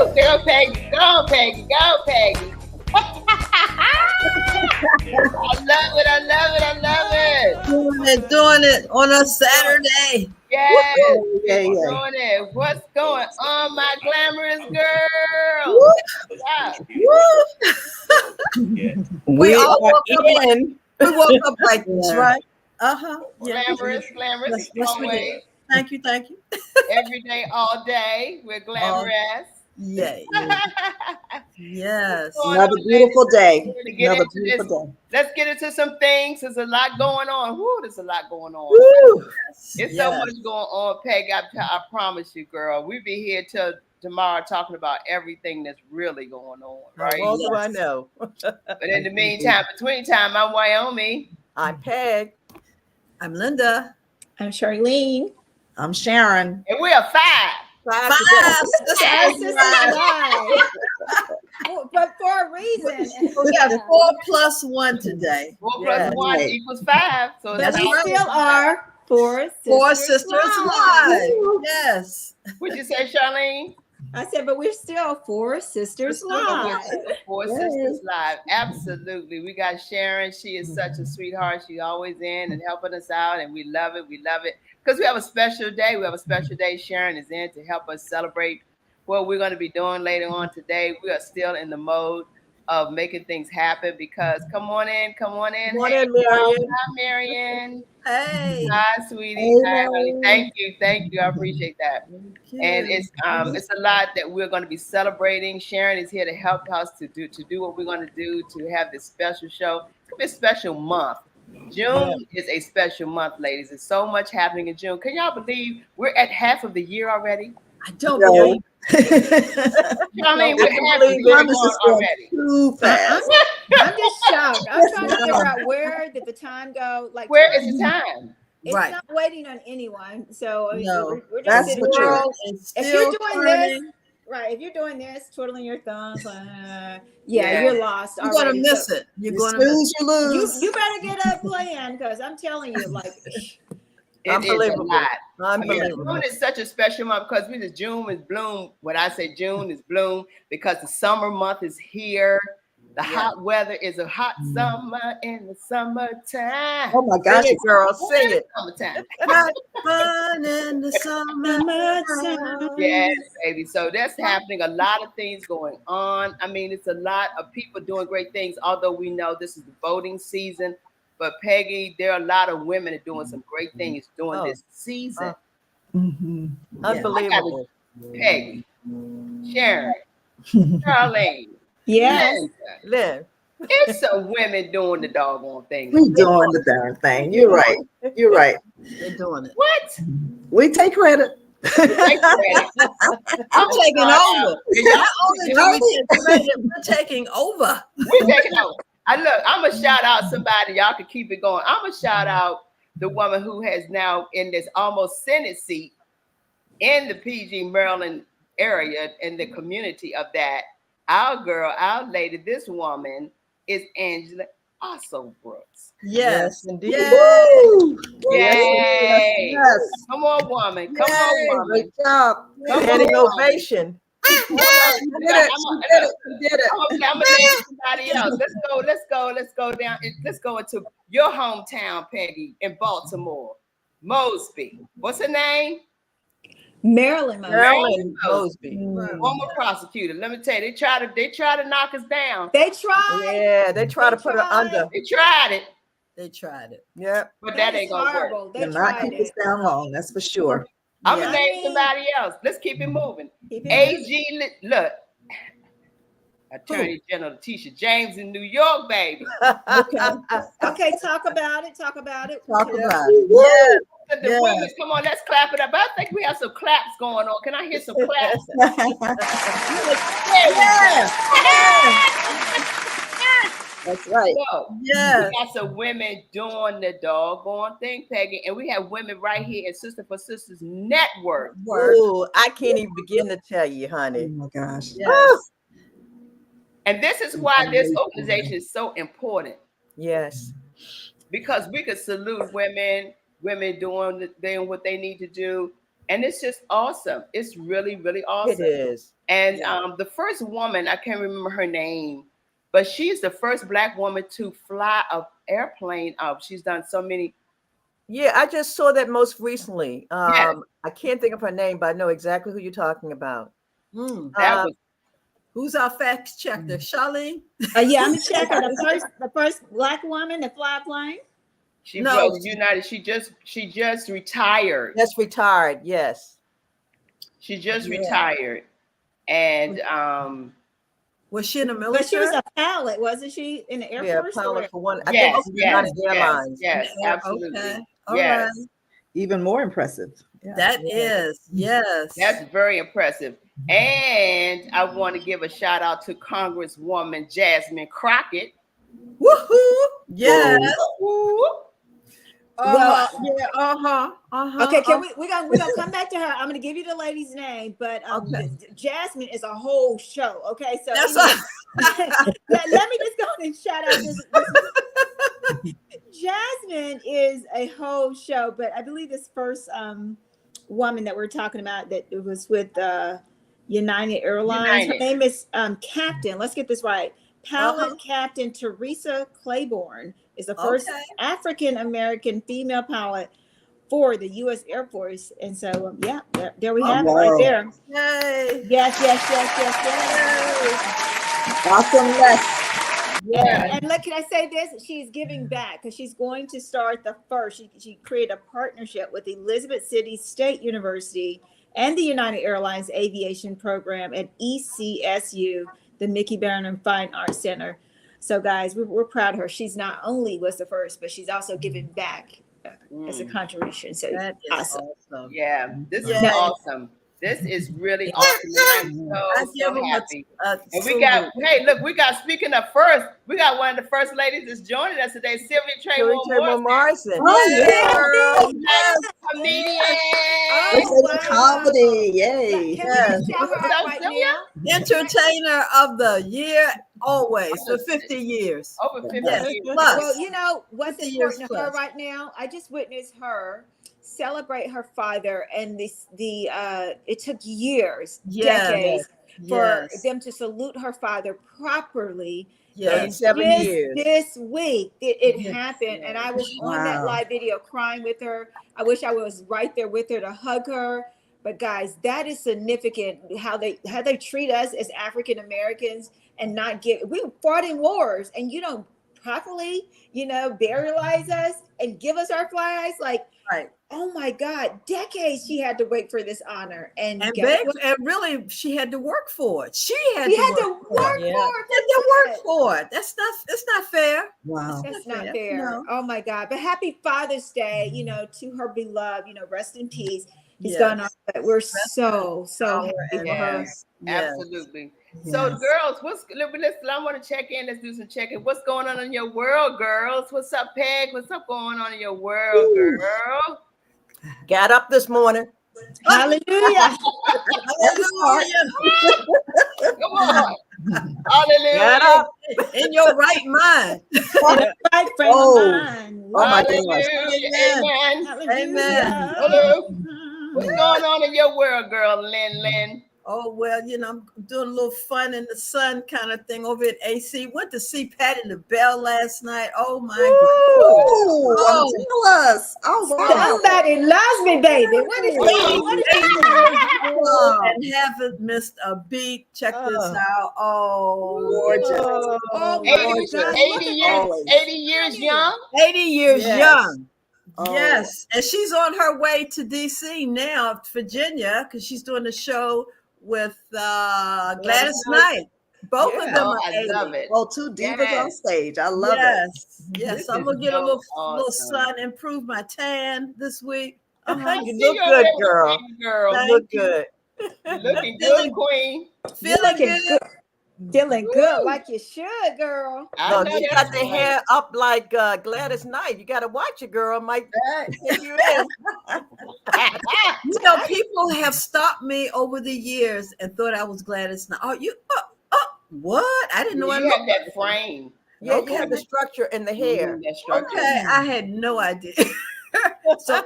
Go, Peggy. Go, Peggy. Go, Peggy. I love it. Doing it on a Saturday. Yes, yeah. doing it. What's going on, my glamorous girl? We all woke up in. We woke up like this, right? Yeah. Glamorous. Always. Thank you. Every day, all day, we're glamorous. Yes. Another beautiful day. Let's get into some things. There's a lot going on. There's a lot going on. It's so much going on, Peg. I promise you, girl. We'll be here till tomorrow talking about everything that's really going on, right? Well, do I know? But in the meantime, between time, I'm Wyoming. I'm Peg. I'm Linda. I'm Charlene. I'm Sharon. And we are five. But for a reason. We got 4 + 1 today. 4 + 1 = 5. So but we still are 4 Sisters Live. Yes. What'd you say, Charlene? I said, but we're still 4 Sisters Live. 4 Sisters Live. Absolutely. We got Sharon. She is such a sweetheart. She's always in and helping us out, and we love it. Because we have a special day. Sharon is in to help us celebrate what we're going to be doing later on today. We are still in the mode of making things happen because come on in. Come on in, Marion. Hi, Marion. Hey. Hi, sweetie. Hi, honey. Thank you. I appreciate that. And it's a lot that we're going to be celebrating. Sharon is here to help us to do what we're going to do to have this special show. It's going to be a special month. June is a special month, ladies. There's so much happening in June. Can y'all believe we're at half of the year already? I don't believe. Charlene, we're half of the year already. Too fast. I'm just shocked. I'm trying to figure out where did the time go? Like, where is the time? It's not waiting on anyone. So I mean, we're just that's sitting the here. truth. If you're doing this, right? If you're doing this, twiddling your thumbs, you're lost. You're gonna miss it. You're gonna miss it. You lose. You better get a plan because I'm telling you, like. Unbelievable. June is such a special month because June is bloom. When I say June is bloom, because the summer month is here. The hot weather is a hot summer in the summertime. Oh my gosh, girl, sing it. Summertime. Hot fun in the summertime. Yes, baby. So that's happening. A lot of things going on. I mean, it's a lot of people doing great things. Although we know this is the voting season. But Peggy, there are a lot of women that are doing some great things during this season. Unbelievable. Peggy, Sharon, Charlene, Lynn. it's some women doing the doggone thing. We doing the darn thing. You're right. They're doing it. What? We take credit. I'm taking over. We're taking over. We're taking over. I'm gonna shout out somebody. Y'all can keep it going. I'm gonna shout out the woman who has now in this almost Senate seat in the PG Maryland area in the community of that. Our girl, our lady, this woman is Angela Also Brooks. Yes, indeed. Yay! Yes. Come on, woman. Come on, woman. Good job. Standing ovation. I'm gonna name somebody else. Let's go down. Let's go into your hometown, Peggy, in Baltimore. Mosby. What's her name? Marilyn Mosby. Former prosecutor. Let me tell you, they try to knock us down. They tried. Yeah, they try to put her under. They tried it. Yeah. But that ain't gonna work. They're not keep us down long, that's for sure. I'm gonna name somebody else. Let's keep it moving. AG, look, Attorney General Tisha James in New York, baby. Okay, talk about it. Yeah. The women, come on, let's clap it up. I think we have some claps going on. Can I hear some claps? That's right. So, we got some women doing the doggone thing, Peggy, and we have women right here at Sister for Sisters Network. Ooh, I can't even begin to tell you, honey. Oh my gosh. Yes. And this is why this organization is so important. Yes. Because we could salute women doing what they need to do. and it's just awesome. It's really, really awesome. It is. And the first woman, I can't remember her name, but she's the first Black woman to fly an airplane up. She's done so many. Yeah, I just saw that most recently. Yes. I can't think of her name, but I know exactly who you're talking about. That was, Who's our fact checker? Charlene? Yeah, I'm a checker. The first Black woman to fly a plane. she No. was United. She just retired. Yes, retired. Yes. She just retired. And Was she in the military? But she was a pilot, wasn't she? In the Air Yeah, Force? pilot for one. I yes, think yes, United Airlines. yes, Yeah, absolutely. okay. All Yes. right. Even more impressive. Yeah. That is, yes. That's very impressive. And I want to give a shout out to Congresswoman Jasmine Crockett. Woohoo! Yes. Woo. Well, Okay, we're gonna come back to her. I'm gonna give you the lady's name, but Jasmine is a whole show. Okay, so That's let me just go and shout out this. Jasmine is a whole show, but I believe this first woman that we're talking about that it was with United Airlines. Her name is Captain. Let's get this right. Pilot Captain Teresa Claiborne is the first African American female pilot for the U.S. Air Force, and so there we have it right there. Yay. Yes. Awesome lesson. Yeah. And look, can I say this? She's giving back because she's going to start the first. She created a partnership with Elizabeth City State University and the United Airlines Aviation Program at ECSU, the Mickey Barnum Fine Arts Center. So, guys, we're proud of her. She's not only was the first, but she's also giving back as a contribution. So That is awesome. Yeah, this is awesome. This is really awesome. I'm so happy. And we got, we got, speaking of first, we got one of the first ladies that's joining us today, Sylvia Trayvon Morrison. Oh, yes. Comedian. Comedy. Yay. Entertainer of the year, always, for 50 years. Over 50 years. Plus. Well, you know, what's important to her right now, I just witnessed her celebrate her father, and it took years, decades for them to salute her father properly. 37 years. This week it happened, and I was on that live video crying with her. I wish I was right there with her to hug her. But guys, that is significant how they treat us as African Americans and not we fought in wars, and you don't properly, burialize us and give us our flags. Like, oh my God, decades she had to wait for this honor. And really, she had to work for it. She had to work for it. That's not fair. Wow. That's not fair. No. Oh my God. But happy Father's Day, to her beloved, rest in peace. He's gone on, but we're so happy for her. Absolutely. So, girls, I want to check in. Let's do some checking. What's going on in your world, girls? What's up, Peg? What's up going on in your world, girl? Got up this morning. Hallelujah. Hallelujah. Come on. Hallelujah. Got up in your right mind. Right frame of mind. Oh my goodness. Amen. Amen. Hello. What's going on in your world, girl, Lynn? Oh, well, I'm doing a little fun in the sun kind of thing over at AC. Went to see Patti LaBelle last night. Oh, my God. Tell us. Oh, wow. Somebody loves me, baby. What is that? And haven't missed a beat. Check this out. Oh, gorgeous. Oh, 80 years young? 80 years young. Oh. Yes. And she's on her way to DC now, Virginia, because she's doing a show with Gladys Knight. Both of them are 80. I love it. Oh, two divas on stage. I love it. Yes. I'm going to get a little sun, improve my tan this week. You look good, girl. You look good. Looking good, queen. Feeling good. Feeling good like you should, girl. No, you got the hair up like Gladys Knight. You got to watch it, girl. Might take you in. People have stopped me over the years and thought I was Gladys Knight. Oh, you? What? I didn't know. You had that frame. Yeah, you have the structure in the hair. Okay, I had no idea. So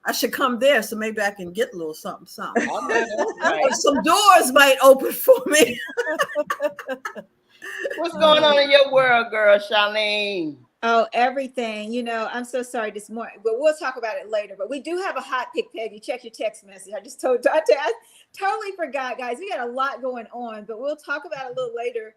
I should come there so maybe I can get a little something. Right. Some doors might open for me. What's going on in your world, girl, Charlene? Oh, everything. You know, I'm so sorry this morning, but we'll talk about it later. But we do have a hot pick, Peggy. Check your text message. I just told Dante, I totally forgot, guys. We got a lot going on, but we'll talk about it a little later.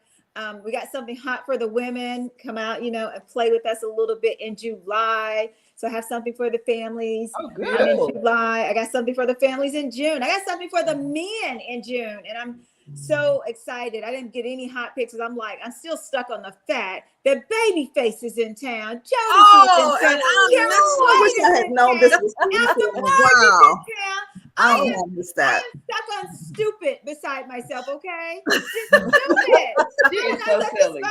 We got something hot for the women. Come out, you know, and play with us a little bit in July. So I have something for the families in July. I got something for the families in June. I got something for the men in June. And I'm so excited. I didn't get any hot pictures. I'm still stuck on the fact that Babyface is in town. Oh, and I wish I had known this was wow. I missed that. I am stuck on stupid beside myself, okay? Just stupid. It's so silly.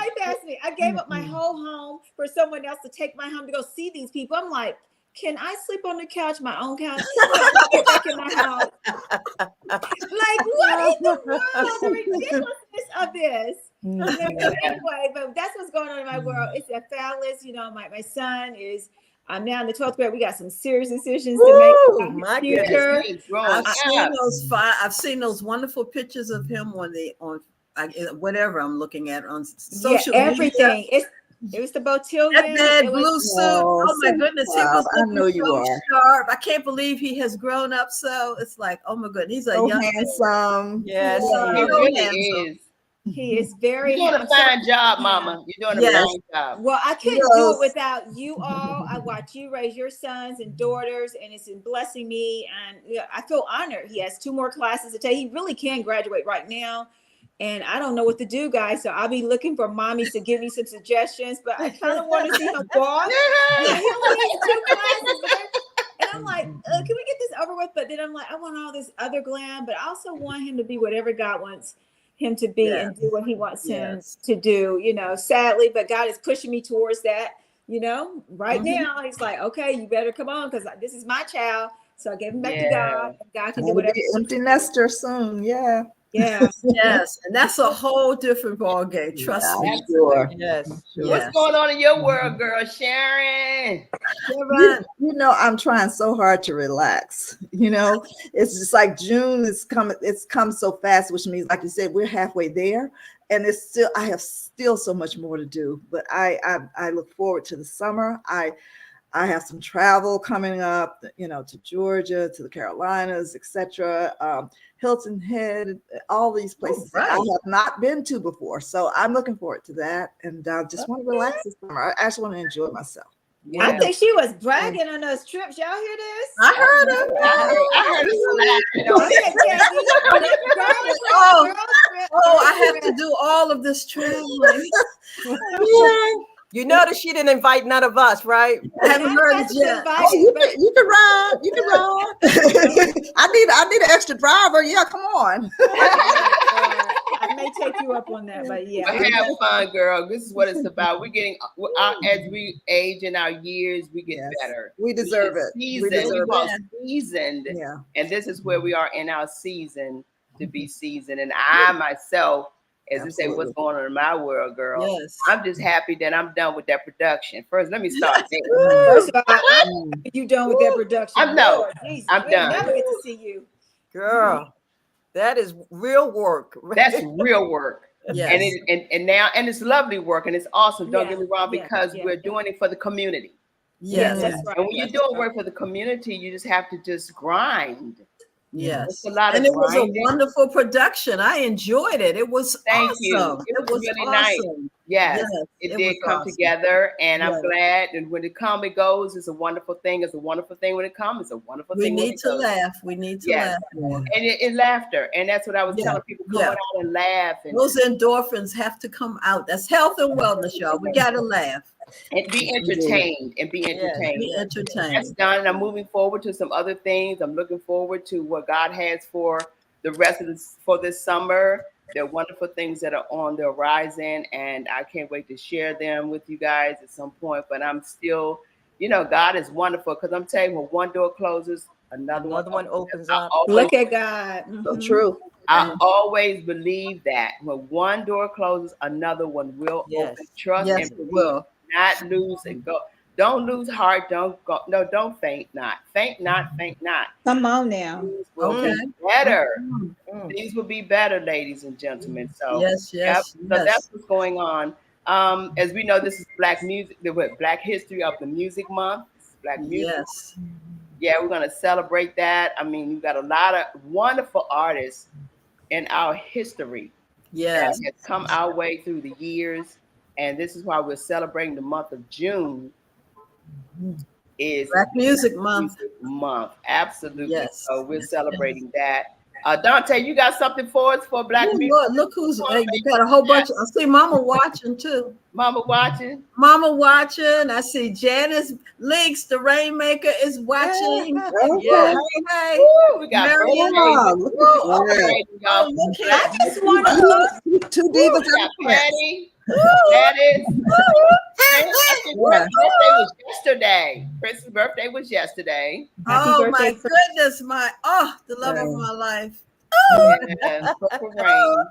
Me. I gave up my whole home for someone else to take my home to go see these people. I'm like, can I sleep on the couch, my own couch? Get back in my house. Like, what in the world? The ridiculousness of this. Anyway, but that's what's going on in my world. It's a phallus. You know, my son is. I'm now in the 12th grade. We got some serious decisions to make. My future. I've seen those wonderful pictures of him whatever I'm looking at on social media. Everything. It was the Botillion. That bad blue suit. Oh my goodness. He was I know you so are. sharp. I can't believe he has grown up so. It's like, oh my goodness. He's a So young handsome. Yes, He really is. He is very. You're doing a fine job, Mama. You're doing a fine job. Well, I couldn't do it without you all. I watch you raise your sons and daughters, and it's been blessing me. And I feel honored. He has 2 more classes to take. He really can graduate right now. And I don't know what to do, guys. So I'll be looking for mommies to give me some suggestions. But I kind of want to see him walk. He only has 2 classes. And I'm like, can we get this over with? But then I'm like, I want all this other glam, but I also want him to be whatever God wants him to be and do what he wants him to do, you know, sadly, but God is pushing me towards that, you know, right now. He's like, okay, you better come on, because this is my child. So I gave him back to God. God can do whatever. Empty nester soon. Yeah. Yes, and that's a whole different ballgame. Trust me. Sure. Yes. What's going on in your world, girl, Sharon? You know, I'm trying so hard to relax. You know, it's just like June is coming. It's come so fast, which means, like you said, we're halfway there, and I have still so much more to do. But I look forward to the summer. I have some travel coming up, you know, to Georgia, to the Carolinas, etc. Hilton Head, all these places I have not been to before. So I'm looking forward to that. And I just want to relax this summer. I actually want to enjoy myself. Yeah. I think she was bragging on those trips. Y'all hear this? I heard her. I heard I have to do all of this traveling. You notice she didn't invite none of us, right? I haven't heard it yet. You can ride. You can ride. I need an extra driver. Yeah, come on. I may take you up on that, but yeah. But have fun, girl. This is what it's about. We're getting, as we age in our years, we get better. We deserve it. Seasoned. Yeah. And this is where we are in our season to be seasoned. And I myself, as you say, what's going on in my world, girl? Yes. I'm just happy that I'm done with that production. First, let me start there. First of all, you done with that production? I'm done. I'm done. Never get to see you, girl. That is real work. That's real work. Yes. And it's lovely work, and it's awesome. Don't get me wrong, because we're doing it for the community. Yes. That's right. And when you're doing work for the community, you just have to just grind. Yes. It's a lot and of it was a wonderful production. I enjoyed it. It was Thank awesome. You. It was really awesome. Nice. Yes, it did come together, and I'm glad. And when it comes, it goes. It's a wonderful thing. It's a wonderful thing when it comes. It's a wonderful thing. We need to laugh. We need to laugh more. And it's laughter, and that's what I was telling people: come out and laugh. And those endorphins have to come out. That's health and wellness, y'all. We gotta laugh and be entertained. And be entertained. Be entertained. That's done. And I'm moving forward to some other things. I'm looking forward to what God has for the rest of this summer. There are wonderful things that are on the horizon, and I can't wait to share them with you guys at some point. But I'm still, God is wonderful, because I'm telling you, when one door closes, another one opens up. Look at God. So true. I always believe that when one door closes, another one will open. Trust and will not lose and go. Don't lose heart. Don't go. No, don't faint not. Faint not. Faint not. Come on now. Things will be better. Things will be better, ladies and gentlemen. So yes. So that's what's going on. As we know, this is Black music, the Black History of the Music Month. Black music. Yes. Yeah, we're gonna celebrate that. I mean, we've got a lot of wonderful artists in our history Yes. that has come our way through the years, and this is why we're celebrating the month of June. Is Black Music Month. Absolutely. Yes. So we're celebrating that. Dante, you got something for us for Black music? Lord, look who's you got a whole bunch. I see Mama watching too. Mama watching. I see Janice Links, the Rainmaker, is watching. Yeah. Hey. Woo, we got I just want to look. Two divas. Patty. Gladys. I think Prince's birthday was yesterday. Prince's birthday was yesterday. Oh my goodness, the love of my life. And Purple Rain.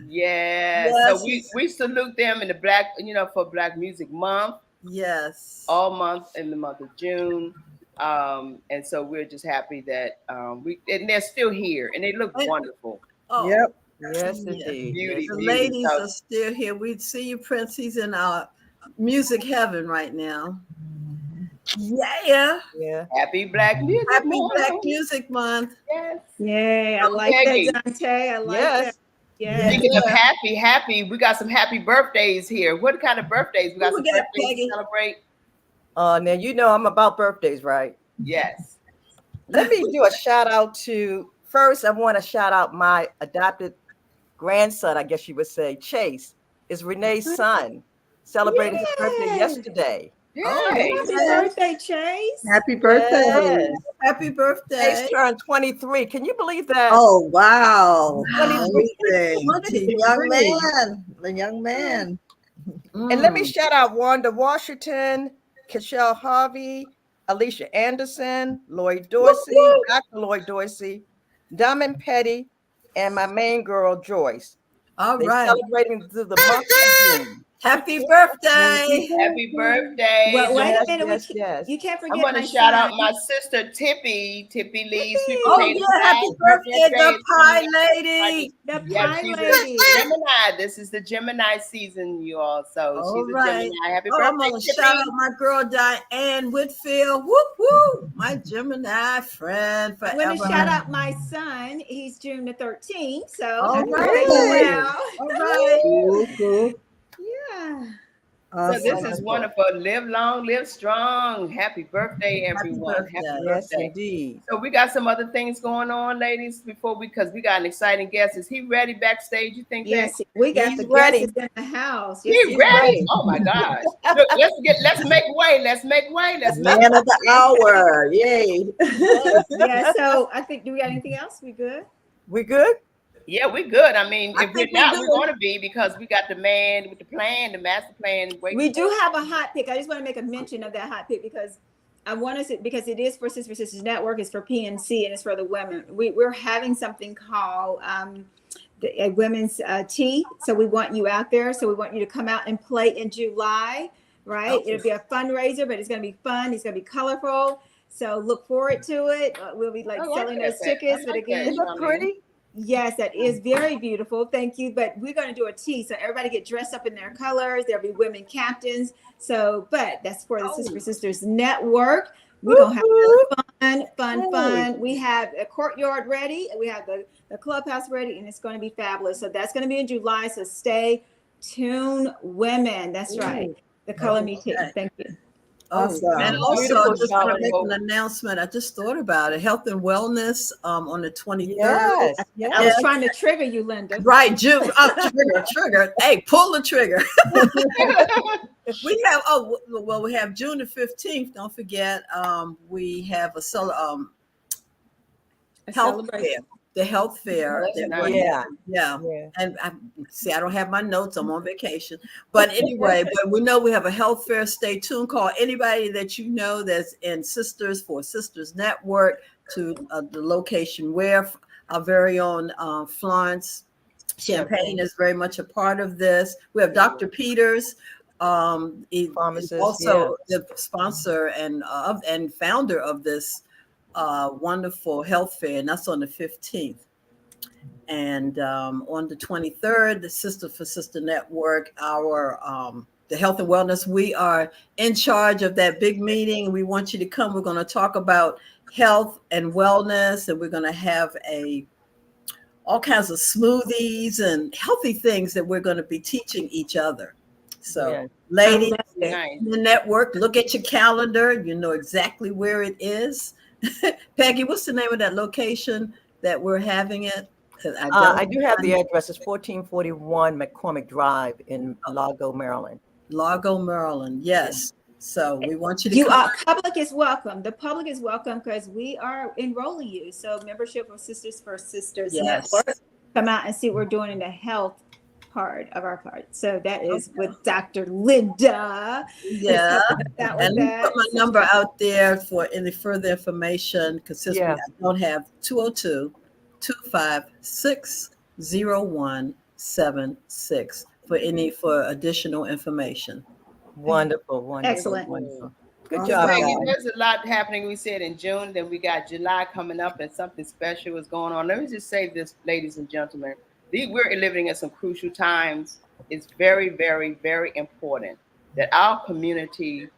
Yeah. Yes. So we salute them in the Black, for Black Music Month. Yes. All month in the month of June. And so we're just happy that and they're still here and they look wonderful. Oh. Yep. Yes, indeed. Beauty, The ladies are still here. We see you, Prince. He's in our music heaven right now. Yeah. Happy Black Music Happy Month. Black Music Month. Yes. Yay, I like that, Dante. I like that. Yeah. Speaking of happy, we got some happy birthdays here. What kind of birthdays? We got some birthdays to celebrate. Now I'm about birthdays, right? Yes. Let me do a shout out to first. I want to shout out my adopted grandson, I guess you would say, Chase, is Renee's son, celebrated his birthday yesterday. Yay. Happy birthday, Chase. Happy birthday. Yes. Happy birthday. Chase turned 23. Can you believe that? Oh, wow. 23. The young man. And let me shout out Wanda Washington, Keshelle Harvey, Alicia Anderson, Lloyd Dorsey, Dr. Lloyd Dorsey, Diamond Petty, and my main girl, Joyce. All They're right. celebrating through the month of June. Happy birthday. Happy birthday. Well, wait Yes, a minute. yes. You can't forget I'm going to my shout out son. my sister, Tippy Lee. Oh, yeah. Happy birthday, the pie lady. The Yeah, pie she's lady. a Gemini. This is the Gemini season, you all. So she's a Gemini. Happy I'm birthday, going to Tippy. shout out my girl, Diane Whitfield. Whoop, whoop. My Gemini friend forever. I'm going to shout out my son. He's June the 13th. So All happy right. birthday now. All right. Cool. Yeah. So this is wonderful. Live long, live strong. Happy birthday, everyone. Happy birthday. Yes, birthday. indeed. So we got some other things going on, ladies, because we got an exciting guest. Is he ready backstage? You think? Yes, we got He's the ready. guests in the house. He Yes, he's ready? Oh my gosh. Look, let's make way. Man of the hour. Yay. Yeah, so I think, do we got anything else? We good? We good? Yeah, we're good. I mean, if we're think not, we're we're good. going to be because we got the man with the plan, the master plan. We do have a hot pick. I just want to make a mention of that hot pick because I want us to, because it is for Sisters Network, it's for PNC, and it's for the women. We're having something called a women's tea. So we want you out there. So we want you to come out and play in July, right? Okay. It'll be a fundraiser, but it's going to be fun. It's going to be colorful. So look forward to it. We'll be selling those tickets. But again, Is that pretty? yes, that is very beautiful. Thank you. But we're going to do a tea. So everybody get dressed up in their colors. There'll be women captains. So, but that's for the Sisters Network. We're going to have fun. We have a courtyard ready. We have the clubhouse ready, and it's going to be fabulous. So that's going to be in July. So stay tuned, women. That's right. The Color Me Tea. Thank you. Awesome. And also, I just want to make Beautiful. an announcement. I just thought about it. Health and wellness on the 23rd. Yes. I was trying to trigger you, Linda. Right, June. Trigger. Hey, pull the trigger. We have we have June the 15th. Don't forget, we have a health fair. The health fair. Yeah. And I don't have my notes. I'm on vacation. But anyway, but we know we have a health fair. Stay tuned. Call anybody that you know that's in 4SistersLIVE Network to the location where our very own Florence Champagne is very much a part of this. We have Dr. Peters Pharmacist, also the sponsor and founder of this wonderful health fair, and that's on the 15th. And on the 23rd, the Sister for Sister Network, the health and wellness, we are in charge of that big meeting. We want you to come. We're going to talk about health and wellness, and we're going to have all kinds of smoothies and healthy things that we're going to be teaching each other. So, ladies, the network, look at your calendar. You know exactly where it is. Peggy, what's the name of that location that we're having it? I do have the address. It's 1441 McCormick Drive in Largo, Maryland. Largo, Maryland. Yes. So we want you to come. Public is welcome. The public is welcome because we are enrolling you. So membership of Sisters for Sisters Network, come out and see what we're doing in the health part of our part. So that is with Dr. Linda. Yeah. And put my number out there for any further information because I don't have 202-256-0176 for additional information. Wonderful. Excellent. Wonderful. Good job. There's a lot happening. We said in June, then we got July coming up, and something special is going on. Let me just say this, ladies and gentlemen. We're living in some crucial times. It's very, very, very important that our community,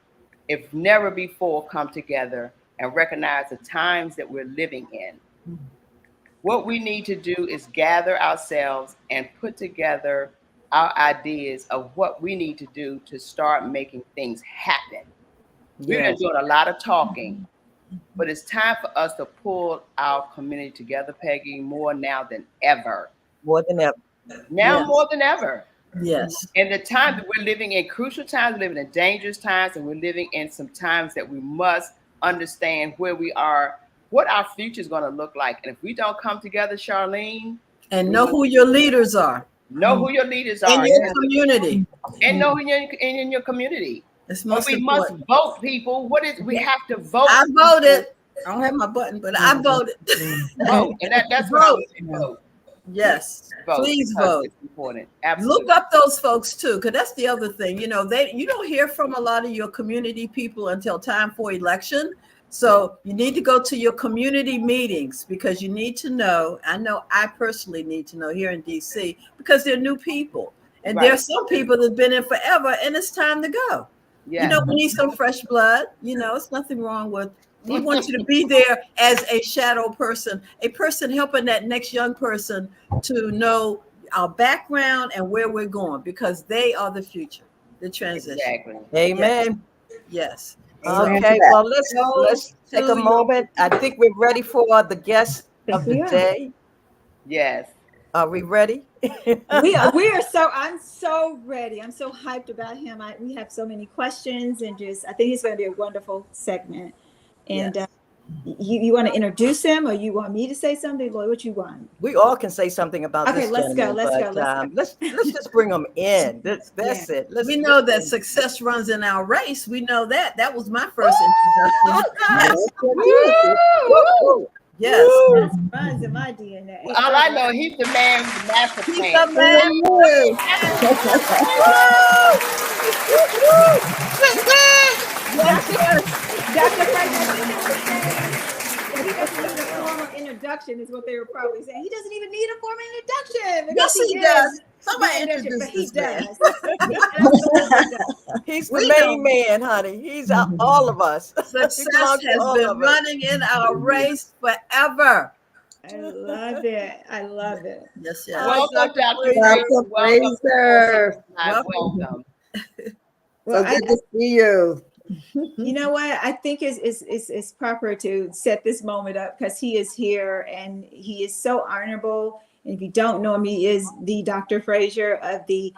if never before, come together and recognize the times that we're living in. What we need to do is gather ourselves and put together our ideas of what we need to do to start making things happen. We've been doing a lot of talking, but it's time for us to pull our community together, Peggy, more now than ever. More than ever. Now more than ever. Yes. And the time that we're living in crucial times, we're living in dangerous times, and we're living in some times that we must understand where we are, what our future is going to look like. And if we don't come together, Charlene. And know who your leaders are. Know who your leaders are. In your community. And know who in your community. It's most we important. Must vote, people. We have to vote. I voted. I don't have my button, but I voted. Vote. And that's vote. Vote. Yes. Vote. Please vote. It's important. Absolutely. Look up those folks too, because that's the other thing. You don't hear from a lot of your community people until time for election. So you need to go to your community meetings because you need to know. I know I personally need to know here in DC because they're new people. And there are some people that have been in forever and it's time to go. Yeah. We need some fresh blood. It's nothing wrong with. We want you to be there as a shadow person, a person helping that next young person to know our background and where we're going because they are the future, the transition. Exactly. Amen. Yes. Okay, well, let's take a moment. I think we're ready for the guest of the day. Yes. Are we ready? we are I'm so ready. I'm so hyped about him. We have so many questions and I think it's going to be a wonderful segment. And you want to introduce him or you want me to say something? Lloyd, what you want? We all can say something about this. Okay, let's go. Let's just bring them in. That's it. We know that success runs in our race. We know that. That was my first introduction. Yes. That runs in my DNA. Well, all I know, he's the man with the master plan. He's the man. Dr. Fraser, he doesn't need a formal introduction, is what they were probably saying. He doesn't even need a formal introduction. Yes, he does. Somebody introduced he does. He's the main man, honey. He's all of us. Success has been running in our race forever. I love it. Yes, yes. Welcome, Dr. Fraser. Welcome. So good to see you. You know what? I think it's proper to set this moment up because he is here and he is so honorable. And if you don't know him, he is the Dr. Fraser of the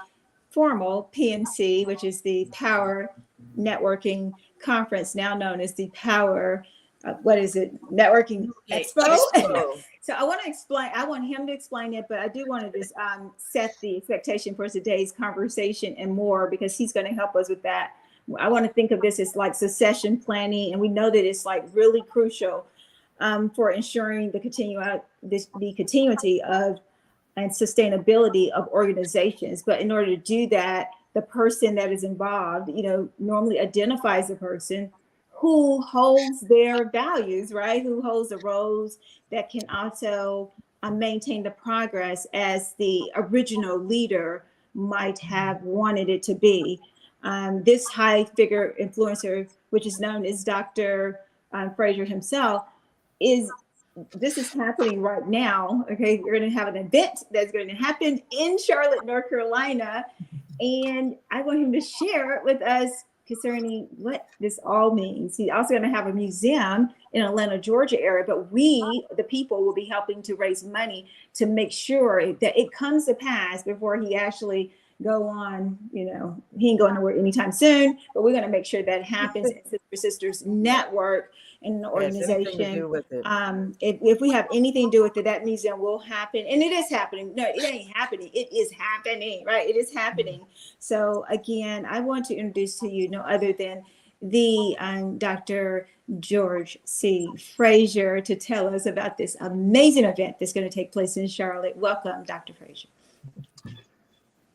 formal PNC, which is the Power Networking Conference, now known as the Power, Networking Expo. So I want to explain, I want him to explain it, but I do want to just set the expectation for today's conversation and more because he's going to help us with that. I want to think of this as like succession planning, and we know that it's like really crucial for ensuring the continuity of and sustainability of organizations. But in order to do that, the person that is involved, normally identifies the person who holds their values, right? Who holds the roles that can also maintain the progress as the original leader might have wanted it to be. This high figure influencer, which is known as Dr. Frazier himself, this is happening right now. Okay, we're going to have an event that's going to happen in Charlotte, North Carolina, and I want him to share with us concerning what this all means. He's also going to have a museum in Atlanta, Georgia area, but we, the people, will be helping to raise money to make sure that it comes to pass before he actually go on. He ain't going nowhere anytime soon, but we're going to make sure that happens. Sister Sisters Network and an organization. If we have anything to do with it, that museum will happen, and it is happening. No, it ain't happening. It is happening, right? It is happening. So again, I want to introduce to you no other than the Dr. George C. Frazier to tell us about this amazing event that's going to take place in Charlotte. Welcome, Dr. Frazier.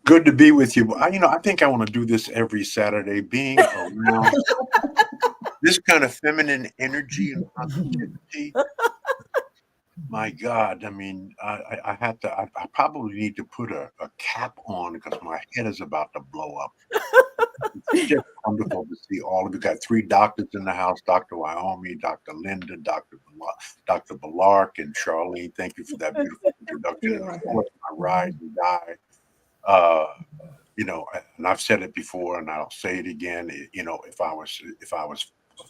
Good to be with you. I think I want to do this every Saturday, being around this kind of feminine energy and positivity. My God, I probably need to put a cap on because my head is about to blow up. It's just wonderful to see all of you. Got 3 doctors in the house, Dr. Wyoming, Dr. Linda, Dr. Balark, and Charlene. Thank you for that beautiful introduction. And of course, my ride and die. And I've said it before, and I'll say it again. If I was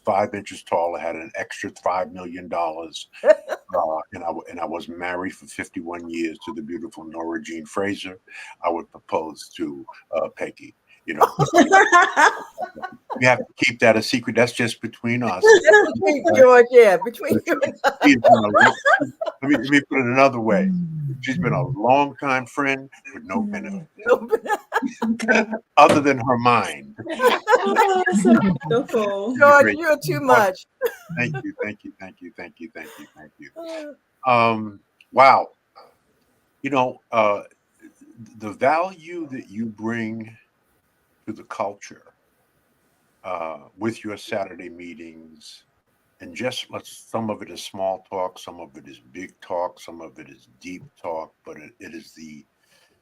5 inches tall, I had an extra $5 million, and I was married for 51 years to the beautiful Nora Jean Fraser, I would propose to Peggy. We have to keep that a secret. That's just between us. Between George, between you and us. Let me put it another way. She's been a long-time friend with no benefit. Other than her mind. George, you're too much. Thank you. Wow. The value that you bring to the culture with your Saturday meetings, and some of it is small talk, some of it is big talk, some of it is deep talk, but it is the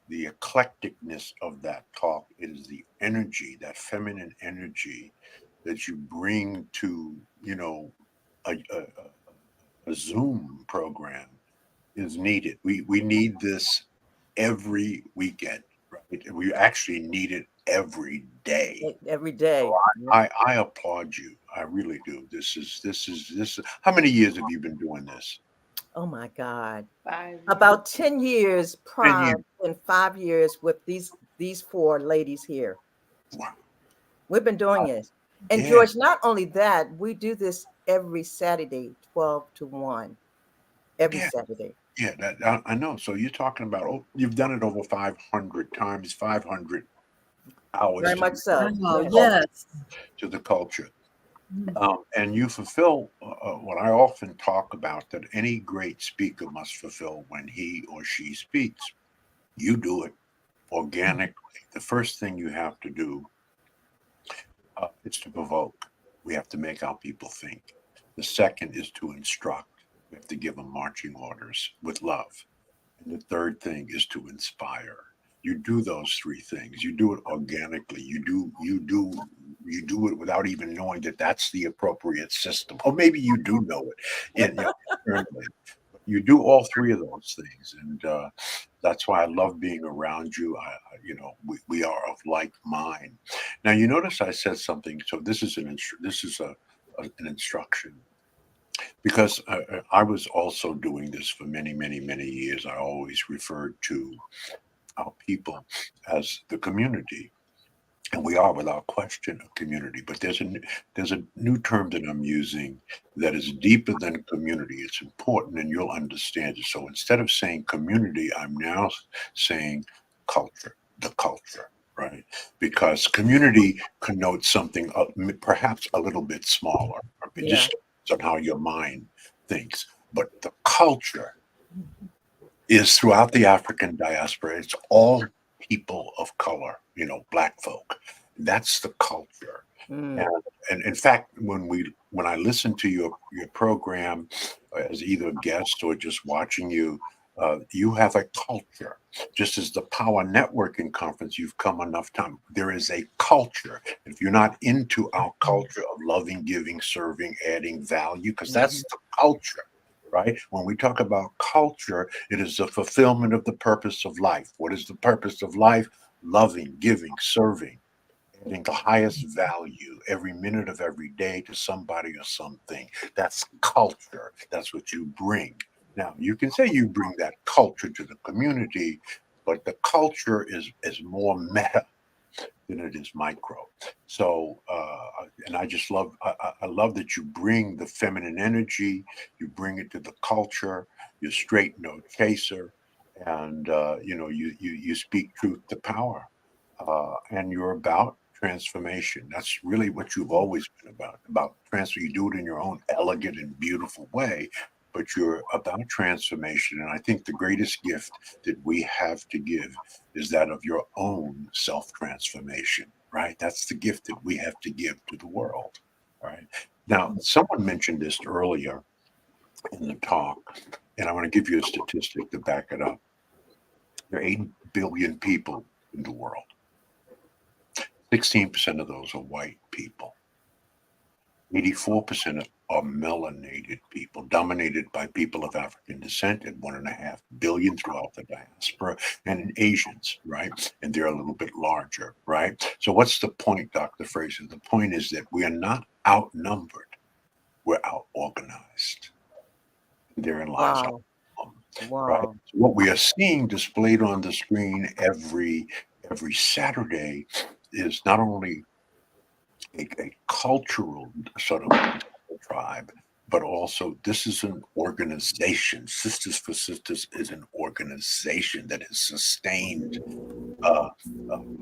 eclecticness of that talk. It is the energy, that feminine energy that you bring to a Zoom program is needed. We need this every weekend, right? We actually need it every day. Every day. So I applaud you. I really do. This is. How many years have you been doing this? Oh my God. 5 years. About 10 years prior and 5 years with these 4 ladies here. Wow. We've been doing it. And George, not only that, we do this every Saturday, 12 to 1. Every Saturday. Yeah, I know. So you're talking about, you've done it over 500 times, 500 hours. Very much so. Yes. To the culture. And you fulfill what I often talk about, that any great speaker must fulfill when he or she speaks. You do it organically. The first thing you have to do is to provoke. We have to make our people think. The second is to instruct. We have to give them marching orders with love. And the third thing is to inspire. You do those 3 things. You do it organically. You do it without even knowing that that's the appropriate system. Or maybe you do know it. You do all 3 of those things, and that's why I love being around you. We are of like mind. Now, you notice I said something. So this is an instruction. Because I was also doing this for many, many, many years. I always referred to our people as the community, and we are without question a community. But there's a new term that I'm using that is deeper than community. It's important, and you'll understand it. So instead of saying community, I'm now saying culture, the culture, right? Because community connotes something perhaps a little bit smaller, or just on how your mind thinks. But the culture is throughout the African diaspora. It's all people of color, Black folk. That's the culture. And in fact, when I listen to your program as either a guest or just watching you, you have a culture. Just as the Power Networking Conference, you've come enough time. There is a culture. If you're not into our culture of loving, giving, serving, adding value, because that's the culture, right? When we talk about culture, it is the fulfillment of the purpose of life. What is the purpose of life? Loving, giving, serving, adding the highest value every minute of every day to somebody or something. That's culture. That's what you bring. Now, you can say you bring that culture to the community, but the culture is more meta than it is micro. So, and I just love, I love that you bring the feminine energy, you bring it to the culture, you're straight, no chaser, and, you speak truth to power, and you're about transformation. That's really what you've always been about transfer. You do it in your own elegant and beautiful way, but you're about transformation. And I think the greatest gift that we have to give is that of your own self-transformation, right? That's the gift that we have to give to the world, right? Now, someone mentioned this earlier in the talk, and I want to give you a statistic to back it up. There are 8 billion people in the world. 16% of those are white people. 84% are melanated people, dominated by people of African descent, and 1.5 billion throughout the diaspora, and Asians, right? And they're a little bit larger, right? So what's the point, Dr. Fraser? The point is that we are not outnumbered. We're out-organized. Therein lies our problem, right? So what we are seeing displayed on the screen every Saturday is not only a cultural sort of tribe, but also this is an organization. Sisters for Sisters is an organization that has sustained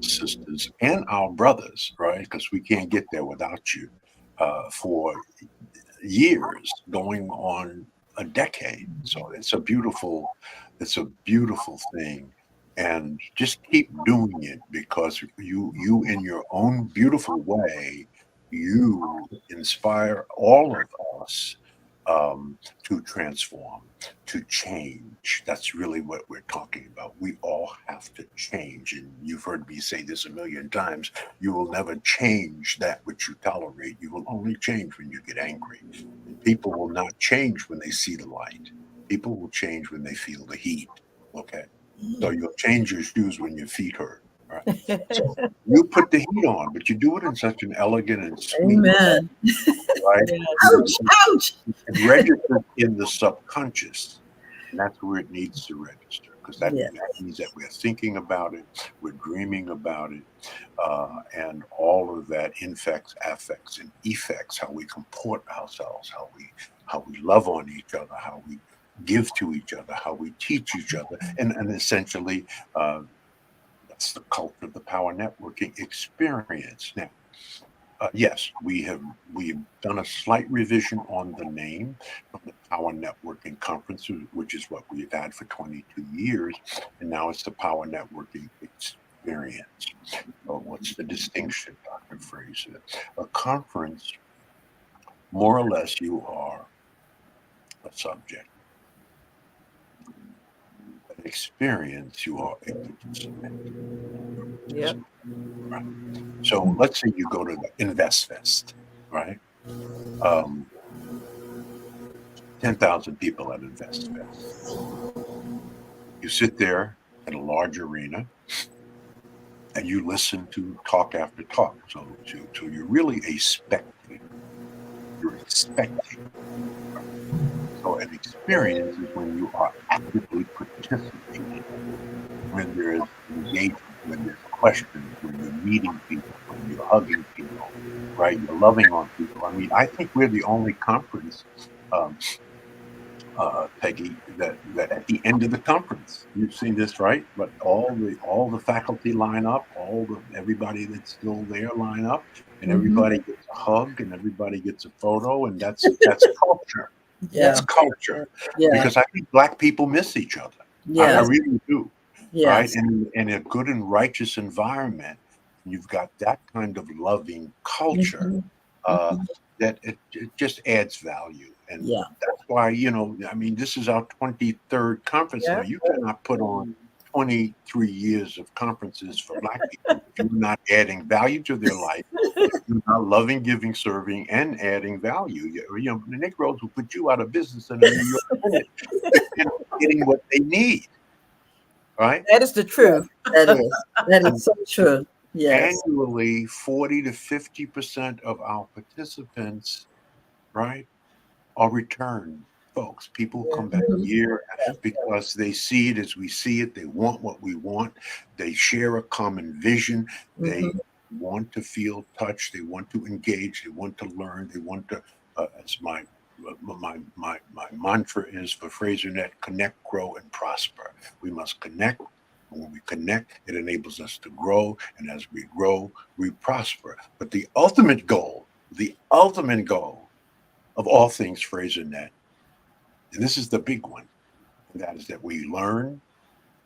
sisters and our brothers, right? Because we can't get there without you, for years, going on a decade. So it's a beautiful thing. And just keep doing it, because you in your own beautiful way, you inspire all of us, to transform, to change. That's really what we're talking about. We all have to change. And you've heard me say this a million times. You will never change that which you tolerate. You will only change when you get angry. And people will not change when they see the light. People will change when they feel the heat. Okay. So you'll change your shoes when your feet hurt. Right? So you put the heat on, but you do it in such an elegant and sweet way, right? Ouch, ouch. It registers in the subconscious, and that's where it needs to register, because that means that we're thinking about it, we're dreaming about it, and all of that infects, affects, and effects how we comport ourselves, how we love on each other, how we give to each other, how we teach each other, and essentially that's the culture of the Power Networking experience. Now, yes, we've done a slight revision on the name of the Power Networking Conference, which is what we've had for 22 years, and now it's the Power Networking Experience. What's the distinction, Dr. Fraser? A conference, more or less, you are a subject. An experience, you are a participant. Yep. Right. So let's say you go to the Invest Fest, right? 10,000 people at Invest Fest. You sit there in a large arena and you listen to talk after talk. So you're really a spectator. You're expecting. So an experience is when you are actively participating, when there's engagement, when there's questions, when you're meeting people, when you're hugging people, right? You're loving on people. I mean, I think we're the only conference, Peggy, that at the end of the conference, you've seen this, right? But all the faculty line up, everybody that's still there line up, and everybody gets a hug, and everybody gets a photo, and that's culture. That's culture. Because I think Black people miss each other. I really do. right? And in a good and righteous environment, you've got that kind of loving culture. That it just adds value. And that's why, I mean, this is our 23rd conference now. You cannot put on 23 years of conferences for Black people if you're not adding value to their life, if you're not loving, giving, serving, and adding value. The Negroes will put you out of business in a New York minute. Getting what they need. Right? That is the truth. That is so true. Yes. Annually, 40 to 50% of our participants, right, are return folks. People come back here because they see it as we see it. They want what we want. They share a common vision. They want to feel touched. They want to engage. They want to learn. They want to, as my mantra is for FraserNet, connect, grow, and prosper. We must connect. And when we connect, it enables us to grow. And as we grow, we prosper. But the ultimate goal of all things FraserNet, and this is the big one, and that is that we learn,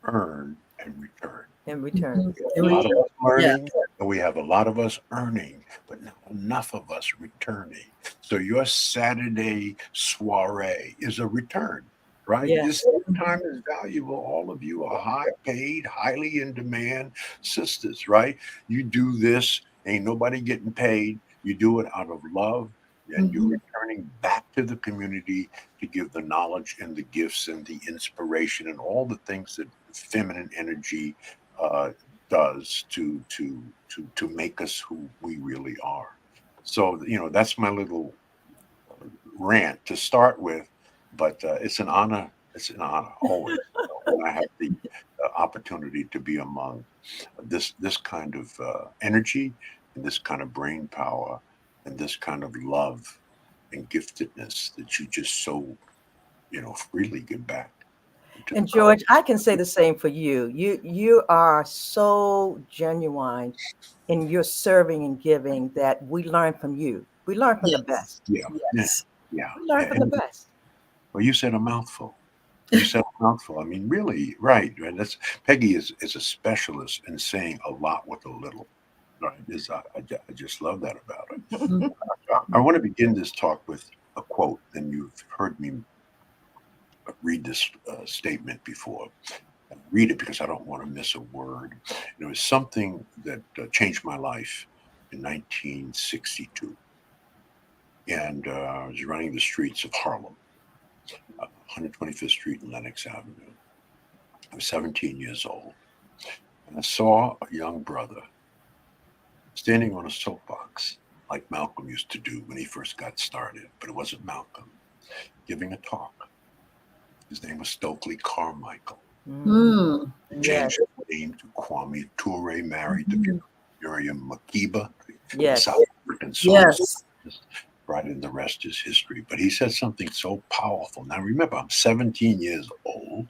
earn, and return. In return. A lot of us learning, and we have a lot of us earning, but not enough of us returning. So your Saturday soiree is a return, right? This time is valuable. All of you are high paid, highly in demand sisters, right? You do this, ain't nobody getting paid. You do it out of love, and you're returning back to the community to give the knowledge and the gifts and the inspiration and all the things that feminine energy does to make us who we really are. So that's my little rant to start with, but it's an honor. It's an honor always when I have the opportunity to be among this kind of energy and this kind of brain power and this kind of love and giftedness that you just so freely give back. And George, I can say the same for you. You are so genuine in your serving and giving that we learn from you. We learn from the best. Yeah. We learn from the best. Well, you said a mouthful. I mean, really, right? That's Peggy is a specialist in saying a lot with a little. Right? I just love that about it. I want to begin this talk with a quote, and you've heard me read this statement before. I read it because I don't want to miss a word. It was something that changed my life in 1962. And I was running the streets of Harlem, 125th Street and Lenox Avenue. I was 17 years old. And I saw a young brother standing on a soapbox like Malcolm used to do when he first got started, but it wasn't Malcolm, giving a talk. His name was Stokely Carmichael. He changed his name to Kwame Ture, married to Miriam Makeba, South African soldier. Right, and the rest is history. But he said something so powerful. Now remember, I'm 17 years old,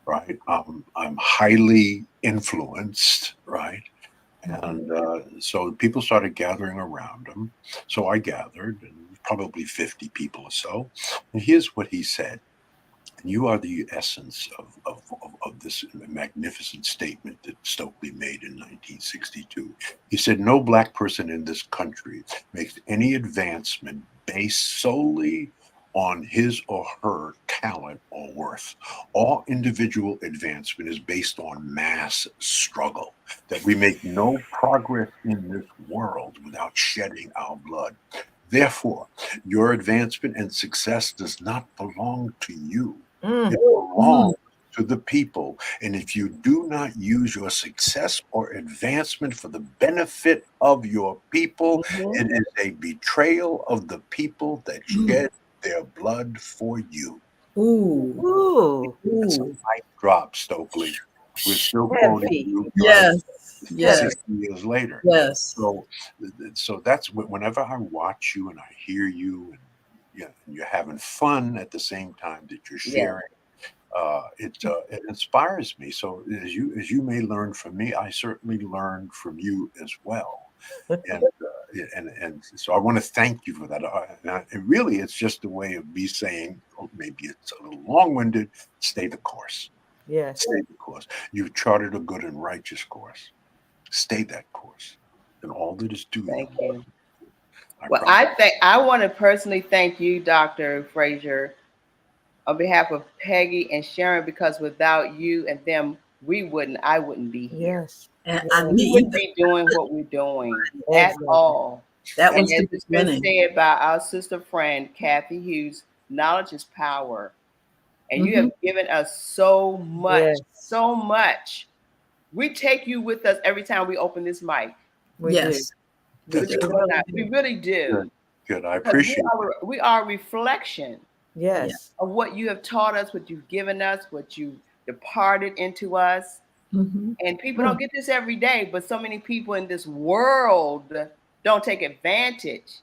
right? I'm highly influenced, right? And so people started gathering around him. So I gathered, and probably 50 people or so. And here's what he said. And you are the essence of this magnificent statement that Stokely made in 1962. He said, no Black person in this country makes any advancement based solely on his or her talent or worth. All individual advancement is based on mass struggle, that we make no progress in this world without shedding our blood. Therefore, your advancement and success does not belong to you. It belongs to the people. And if you do not use your success or advancement for the benefit of your people, it is a betrayal of the people that shed their blood for you. That's a mic drop, Stokely. We're still quoting you. 60 years later. So that's whenever I watch you and I hear you, and you're having fun at the same time that you're sharing. It inspires me. So as you may learn from me, I certainly learned from you as well. And so I want to thank you for that. And really, it's just a way of me saying, maybe it's a little long-winded, stay the course. Yes. Stay the course. You've charted a good and righteous course. Stay that course. And all that is due Thank you. you. Well, I want to personally thank you, Dr. Frazier, on behalf of Peggy and Sharon, because without you and them, I wouldn't be here. Yes. And We wouldn't be doing what we're doing at Exactly. all. that And was the as it's been beginning. said by our sister friend, Kathy Hughes, knowledge is power. And you Mhm. have given us so much, Yes. so much. We take you with us every time we open this mic. We Yes. do. That's Believe it or not, we really do. good. I Because appreciate it. we are a reflection Yes. of what you have taught us, what you've given us, what you departed into us. Mhm. And people don't get this every day, but so many people in this world don't take advantage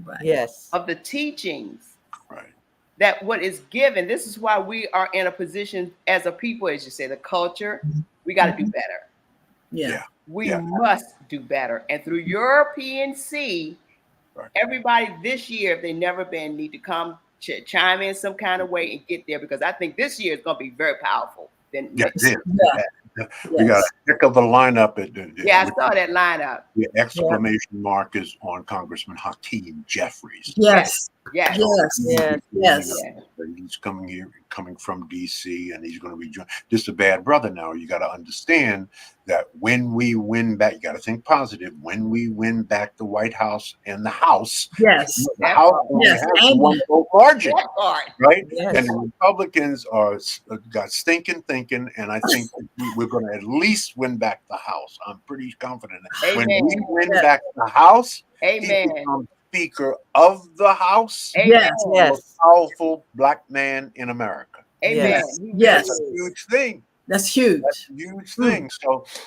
Right. Yes. of the teachings Right. that what is given. This is why we are in a position as a people, as you say, the culture, we got to do better. Yeah. We must do better. And through your PNC, Right. everybody this year, if they've never been, need to come chime in some kind of way and get there, because I think this year is going to be very powerful than next year. We got a heck of a lineup. Yeah, I saw that lineup. The exclamation mark is on Congressman Hakeem Jeffries. Yes. Yes. Yes. Yes. He's coming from DC, and he's going to be just a bad brother. Now you got to understand that when we win back, you got to think positive. When we win back the White House and the House, Yes. the House only has one vote margin, right? Yes. And the Republicans got stinking thinking, and I think we're going to at least win back the House. I'm pretty confident. Amen. When we win back the House, he Amen. becomes Speaker of the House. Amen. The most powerful black man in America. Amen. Yes. That's a huge thing. That's huge. That's a huge thing.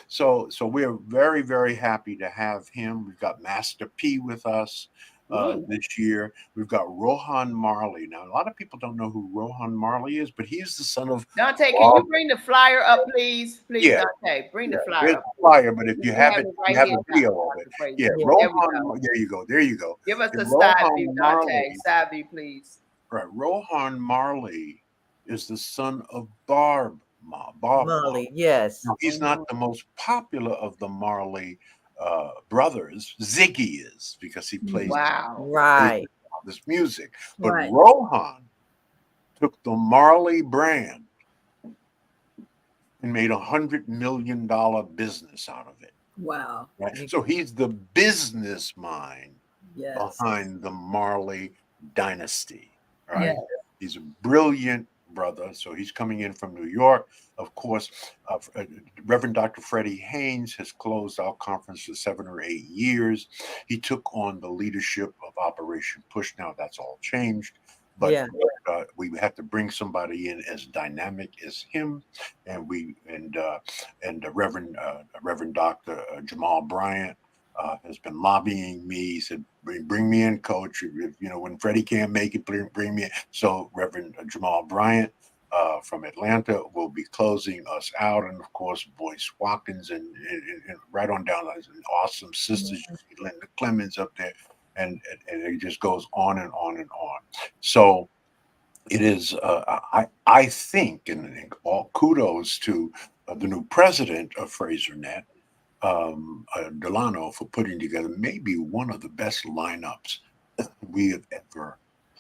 So we're very, very happy to have him. We've got Master P with us this year. We've got Rohan Marley. Now, a lot of people don't know who Rohan Marley is, but he is the son of Dante. Can you bring the flyer up, please? Please, Yeah. Dante, bring the flyer There's up. a flyer, but if you have it, right you have here, a video of it. Dr. Yeah, Frazier. Rohan. There you go. There you go. Give us the Rohan side view, Dante. Marley. Side view, please. Right. Rohan Marley is the son of Bob Marley. Yes. Now, he's not the most popular of the Marley brothers. Ziggy is, because he plays Right. this music. But Rohan took the Marley brand and made $100 million business out of it. Wow. Right? So he's the business mind behind the Marley dynasty. Right? Yes. He's a brilliant brother. So he's coming in from New York. Of course, Reverend Dr. Freddie Haynes has closed our conference for 7 or 8 years. He took on the leadership of Operation Push. Now that's all changed. But we had to bring somebody in as dynamic as him, and Reverend Dr. Jamal Bryant has been lobbying me. He said, "Bring me in, Coach. When Freddie can't make it, bring me in." So Reverend Jamal Bryant from Atlanta will be closing us out, and of course Boyce Watkins, and right on down, awesome sisters. You see Linda Clemens up there. And it just goes on and on and on. So it is, I think, and all kudos to the new president of FraserNet, Delano, for putting together maybe one of the best lineups we have ever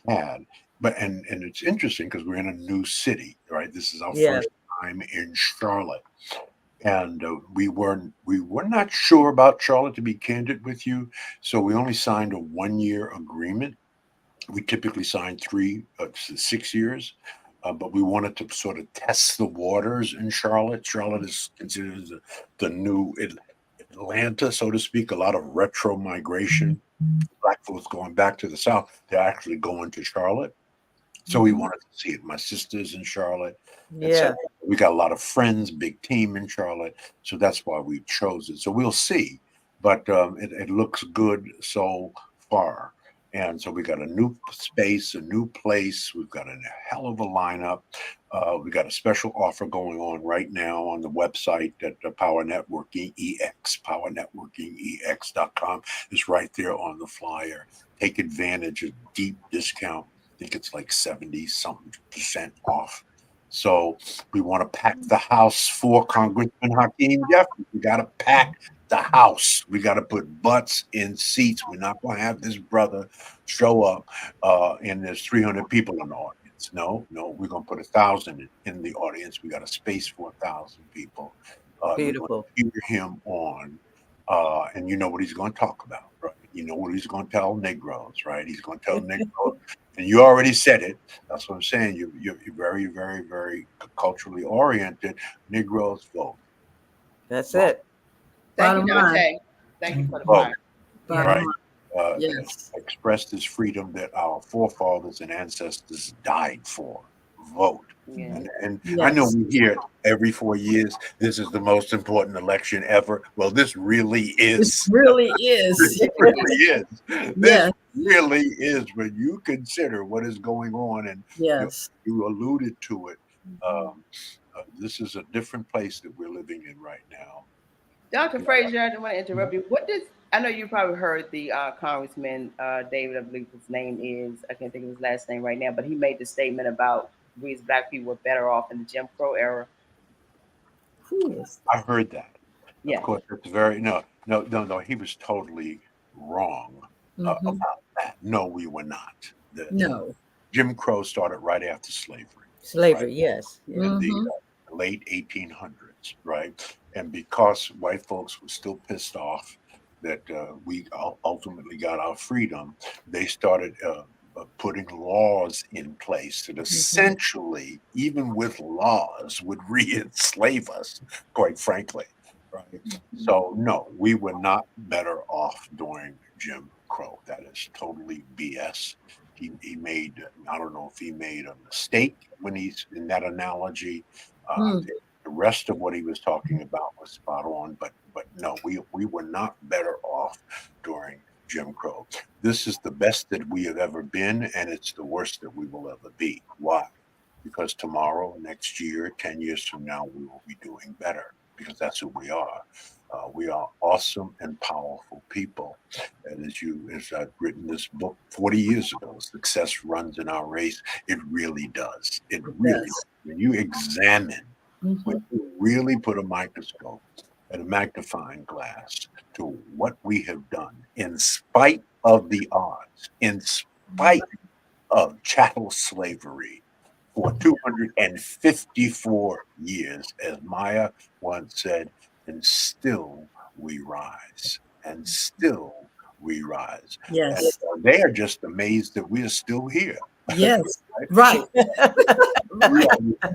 had. But and it's interesting because we're in a new city, right? This is our first time in Charlotte. And we were not sure about Charlotte, to be candid with you. So we only signed a 1-year agreement. We typically sign 3 to 6 years, but we wanted to sort of test the waters in Charlotte. Charlotte is considered the new Atlanta, so to speak. A lot of retro migration. Black folks going back to the South. They're actually going to Charlotte. So we wanted to see it. My sister's in Charlotte. Yeah. We got a lot of friends, big team in Charlotte. So that's why we chose it. So we'll see. But it looks good so far. And so we got a new space, a new place. We've got a hell of a lineup. We got a special offer going on right now on the website at PowerNetworking EX, PowerNetworkingEX.com is right there on the flyer. Take advantage of deep discount. I think it's like 70-something% off. So we want to pack the house for Congressman Hakeem Jeffries. We got to pack the house. We got to put butts in seats. We're not going to have this brother show up and there's 300 people in the audience. No, we're going to put 1,000 in the audience. We got a space for 1,000 people. We're going to cheer him on. And you know what he's going to talk about, right? You know what he's going to tell Negroes, right? He's going to tell Negroes, and you already said it. That's what I'm saying. You're very, very, very culturally oriented. Negroes vote. That's it. Thank you, Dante. Thank you for the fire. Right. Expressed this freedom that our forefathers and ancestors died for. Vote. Yeah. And I know we hear every 4 years, this is the most important election ever. Well, this really is. It really is. It really is. This really is. When you consider what is going on, and you alluded to it, this is a different place that we're living in right now. Dr. Frazier, I don't want to interrupt you. I know you probably heard the Congressman David, I believe his name is, I can't think of his last name right now, but he made the statement about we as Black people were better off in the Jim Crow era. I heard that. Yeah. Of course, it's very no. He was totally wrong about that. No, we were not. Jim Crow started right after slavery. Slavery, yes. In the late 1800s, right? And because white folks were still pissed off that we ultimately got our freedom, they started putting laws in place that essentially, even with laws, would re-enslave us, quite frankly. Right? So no, we were not better off during Jim Crow. That is totally BS. He made, I don't know if he made a mistake when he's in that analogy. The rest of what he was talking about was spot on, but no, we were not better off during Jim Crow. This is the best that we have ever been, and it's the worst that we will ever be. Why? Because tomorrow, next year, 10 years from now, we will be doing better, because that's who we are. We are awesome and powerful people. And as I've written this book 40 years ago, success runs in our race. It really does. It really does. When you examine, when you really put a microscope and a magnifying glass to what we have done, in spite of the odds, in spite of chattel slavery for 254 years, as Maya once said, and still we rise, and still we rise. Yes. And they are just amazed that we are still here. Yes. Right. We are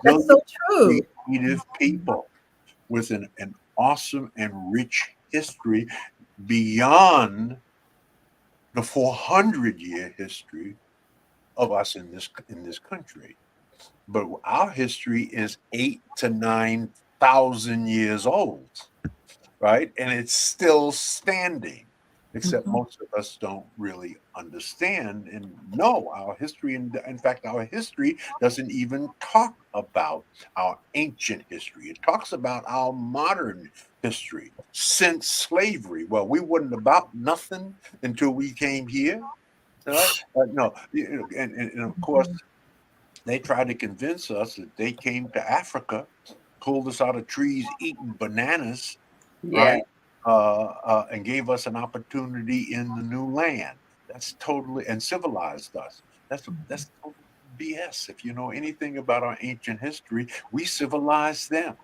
That's so true. Creative people with an awesome and rich history beyond the 400-year history of us in this country. But our history is 8,000 to 9,000 years old, right? And it's still standing, except most of us don't really understand and know our history. And in fact, our history doesn't even talk about our ancient history. It talks about our modern history since slavery. Well, we wasn't about nothing until we came here. Right? No, and of course, they tried to convince us that they came to Africa, pulled us out of trees eating bananas, right? And gave us an opportunity in the new land. That's totally, and civilized us. That's total BS. If you know anything about our ancient history, we civilized them.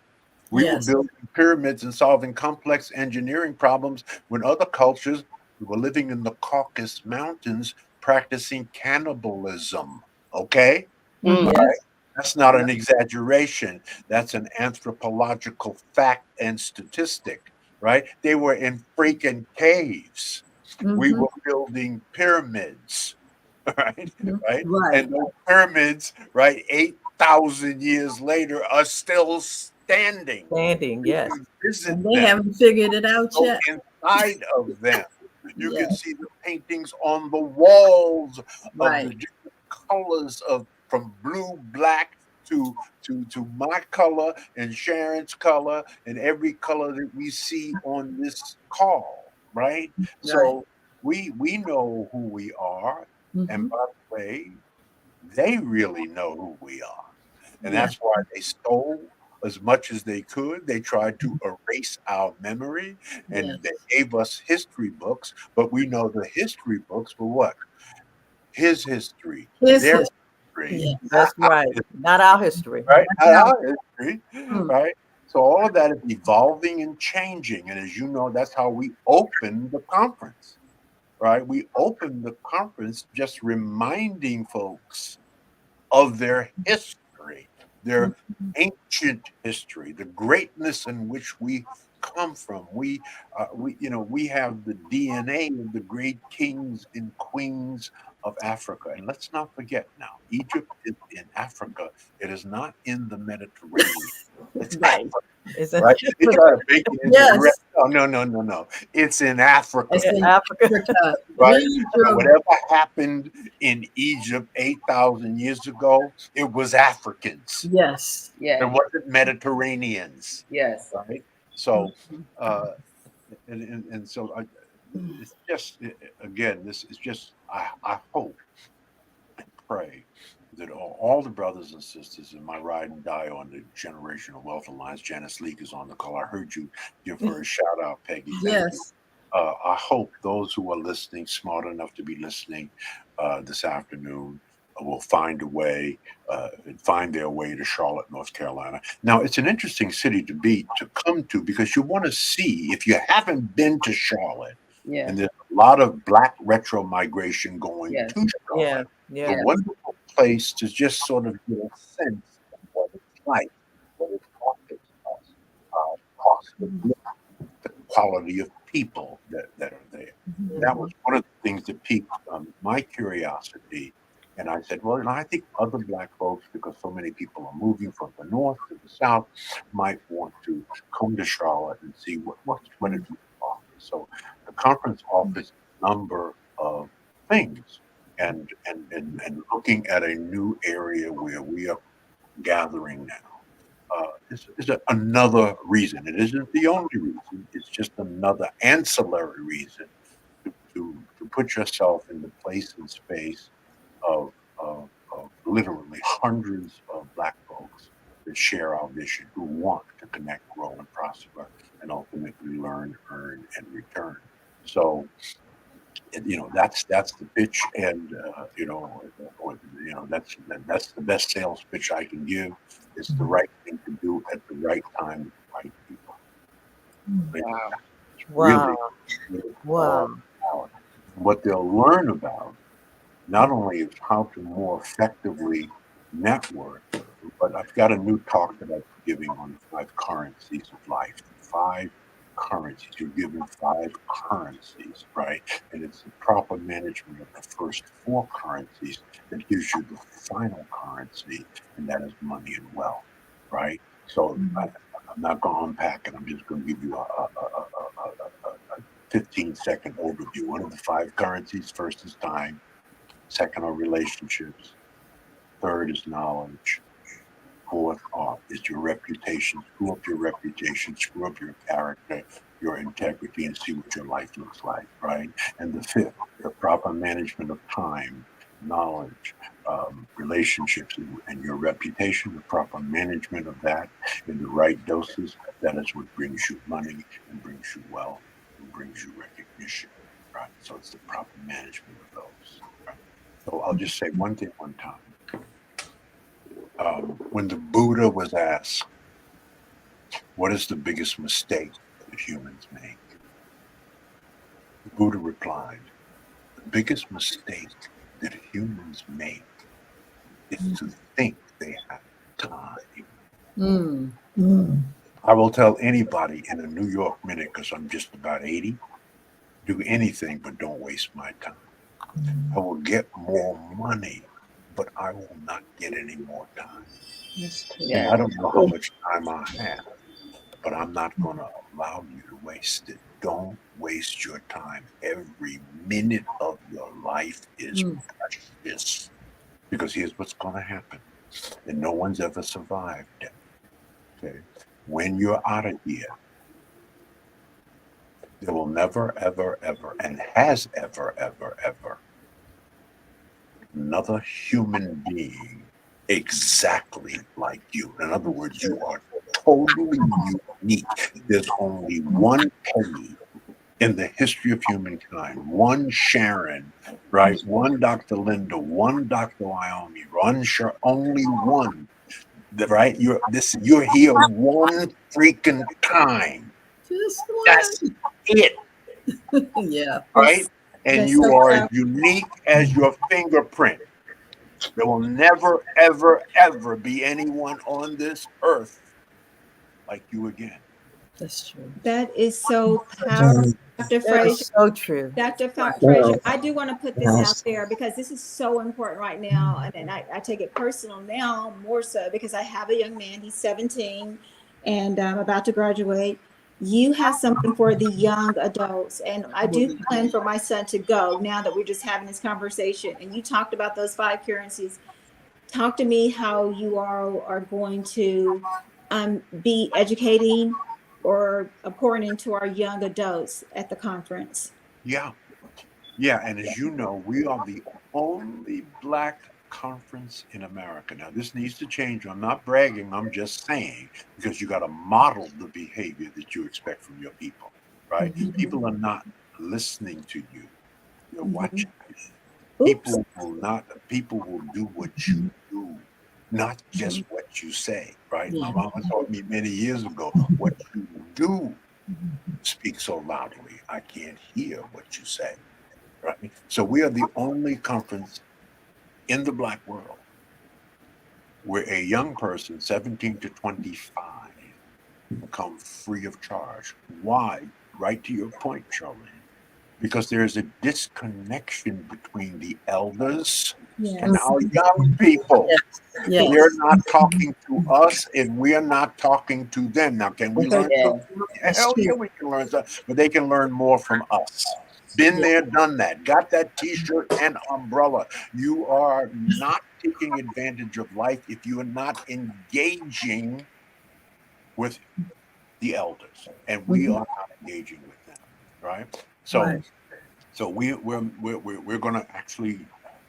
We were building pyramids and solving complex engineering problems when other cultures were living in the Caucasus Mountains practicing cannibalism. Okay? Right? That's not an exaggeration. That's an anthropological fact and statistic, right? They were in freaking caves. We were building pyramids, right? And those pyramids, right, 8,000 years later are still standing. Yes. And they haven't figured it out yet. Inside of them, you can see the paintings on the walls of the different colors of from blue, black to my color and Sharon's color and every color that we see on this call, right? So we know who we are, and by the way, they really know who we are. And that's why they stole as much as they could. They tried to erase our memory, and they gave us history books, but we know the history books were what? His history, their history. That's right. Not our history. Right? Not our history, right? So all of that is evolving and changing. And as you know, that's how we opened the conference, right? We opened the conference just reminding folks of their history, their ancient history, the greatness in which we come from. We have the DNA of the great kings and queens of Africa. And let's not forget now, Egypt is in Africa. It is not in the Mediterranean. It's Africa. Right? They try to make it into the rest. Oh, no. It's in Africa. It's in Africa. Right? Whatever happened in Egypt 8,000 years ago, it was Africans. Yes. Yeah. It wasn't Mediterraneans. Yes. Right. So, and so it's just, again, this is just, I hope and pray that all the brothers and sisters in my ride and die on the Generational Wealth Alliance, Janice Leak is on the call. I heard you give her a shout out, Peggy. Thank you. I hope those who are listening, smart enough to be listening this afternoon, will find a way and find their way to Charlotte, North Carolina. Now, it's an interesting city to come to, because you want to see, if you haven't been to Charlotte, and there's a lot of Black retro migration going to Charlotte. A wonderful place to just sort of get a sense of what it's like, what it costs us, cost of living, the quality of people that are there. That was one of the things that piqued my curiosity. And I said, well, I think other Black folks, because so many people are moving from the north to the south, might want to come to Charlotte and see what it offers. So the conference offers a number of things, and looking at a new area where we are gathering now. Is another reason. It isn't the only reason. It's just another ancillary reason to put yourself in the place and space of literally hundreds of Black folks that share our vision, who want to connect, grow, and prosper, and ultimately learn, earn, and return. So, that's the pitch, and that's the best sales pitch I can give. It's the right thing to do at the right time with the right people. Wow. What they'll learn about not only is how to more effectively network, but I've got a new talk that I'm giving on the 5 currencies of life. 5 currencies. You're given 5 currencies, right? And it's the proper management of the first 4 currencies that gives you the final currency, and that is money and wealth, right? So I'm not going to unpack it. I'm just going to give you a 15-second overview. One of the 5 currencies: first is time, second are relationships, third is knowledge, fourth is your reputation. Screw up your reputation, screw up your character, your integrity, and see what your life looks like, right? And the 5th, the proper management of time, knowledge, relationships, and your reputation, the proper management of that in the right doses. That is what brings you money and brings you wealth and brings you recognition, right? So it's the proper management of those, right? So I'll just say one thing one time. When the Buddha was asked, what is the biggest mistake that humans make? The Buddha replied, the biggest mistake that humans make is to think they have time. I will tell anybody in a New York minute, because I'm just about 80, do anything but don't waste my time. I will get more money, but I will not get any more time. And I don't know how much time I have, but I'm not going to allow you to waste it. Don't waste your time. Every minute of your life is precious, because here's what's going to happen. And no one's ever survived it. Okay. When you're out of here, there will never, ever, ever, and has ever, ever, ever another human being exactly like you. In other words, you are totally unique. There's only one Peggy in the history of humankind, one Sharon, right? One Dr. Linda, one Dr. Wyoming, only one. Right? You're here one freaking time. Just That's one. it. Yeah. Right? And That's you so are as powerful. unique as your fingerprint. There will never, ever, ever be anyone on this earth like you again. That's true. That is so powerful, Dr. That Frazier. is so true. Dr. Frazier, I do want to put this out there because this is so important right now. And I take it personal now more so because I have a young man, he's 17 and about to graduate. You have something for the young adults. And I do plan for my son to go now that we're just having this conversation. And you talked about those 5 currencies. Talk to me how you all are going to be educating or pouring into our young adults at the conference. Yeah. Yeah. And as you know, we are the only Black conference in America. Now, this needs to change. I'm not bragging. I'm just saying, because you got to model the behavior that you expect from your people, right? People are not listening to you. They're watching you. Oops. People will do what you do, not just what you say, right? My mama taught me many years ago, what you do speak so loudly, I can't hear what you say, right? So we are the only conference in the Black world where a young person, 17 to 25, come free of charge. Why? Right to your point, Charlene. Because there's a disconnection between the elders and our young people. Yes. They're not talking to us and we're not talking to them. Now, can we learn something? Hell yeah, we can learn something, but they can learn more from us. Been there, done that. Got that t-shirt and umbrella. You are not taking advantage of life if you are not engaging with the elders, and we are not engaging with them, right? So, we're going to actually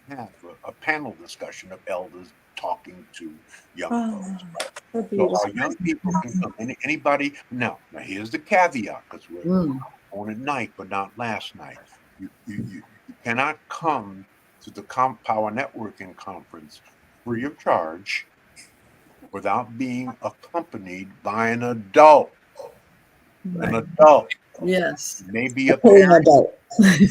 have a panel discussion of elders talking to young folks. Oh, so So beautiful. our young people can come. Anybody now here's the caveat, because we're on at night, but not last night. You cannot come to the Power Networking Conference free of charge without being accompanied by an adult. An adult. Yes. Maybe a parent,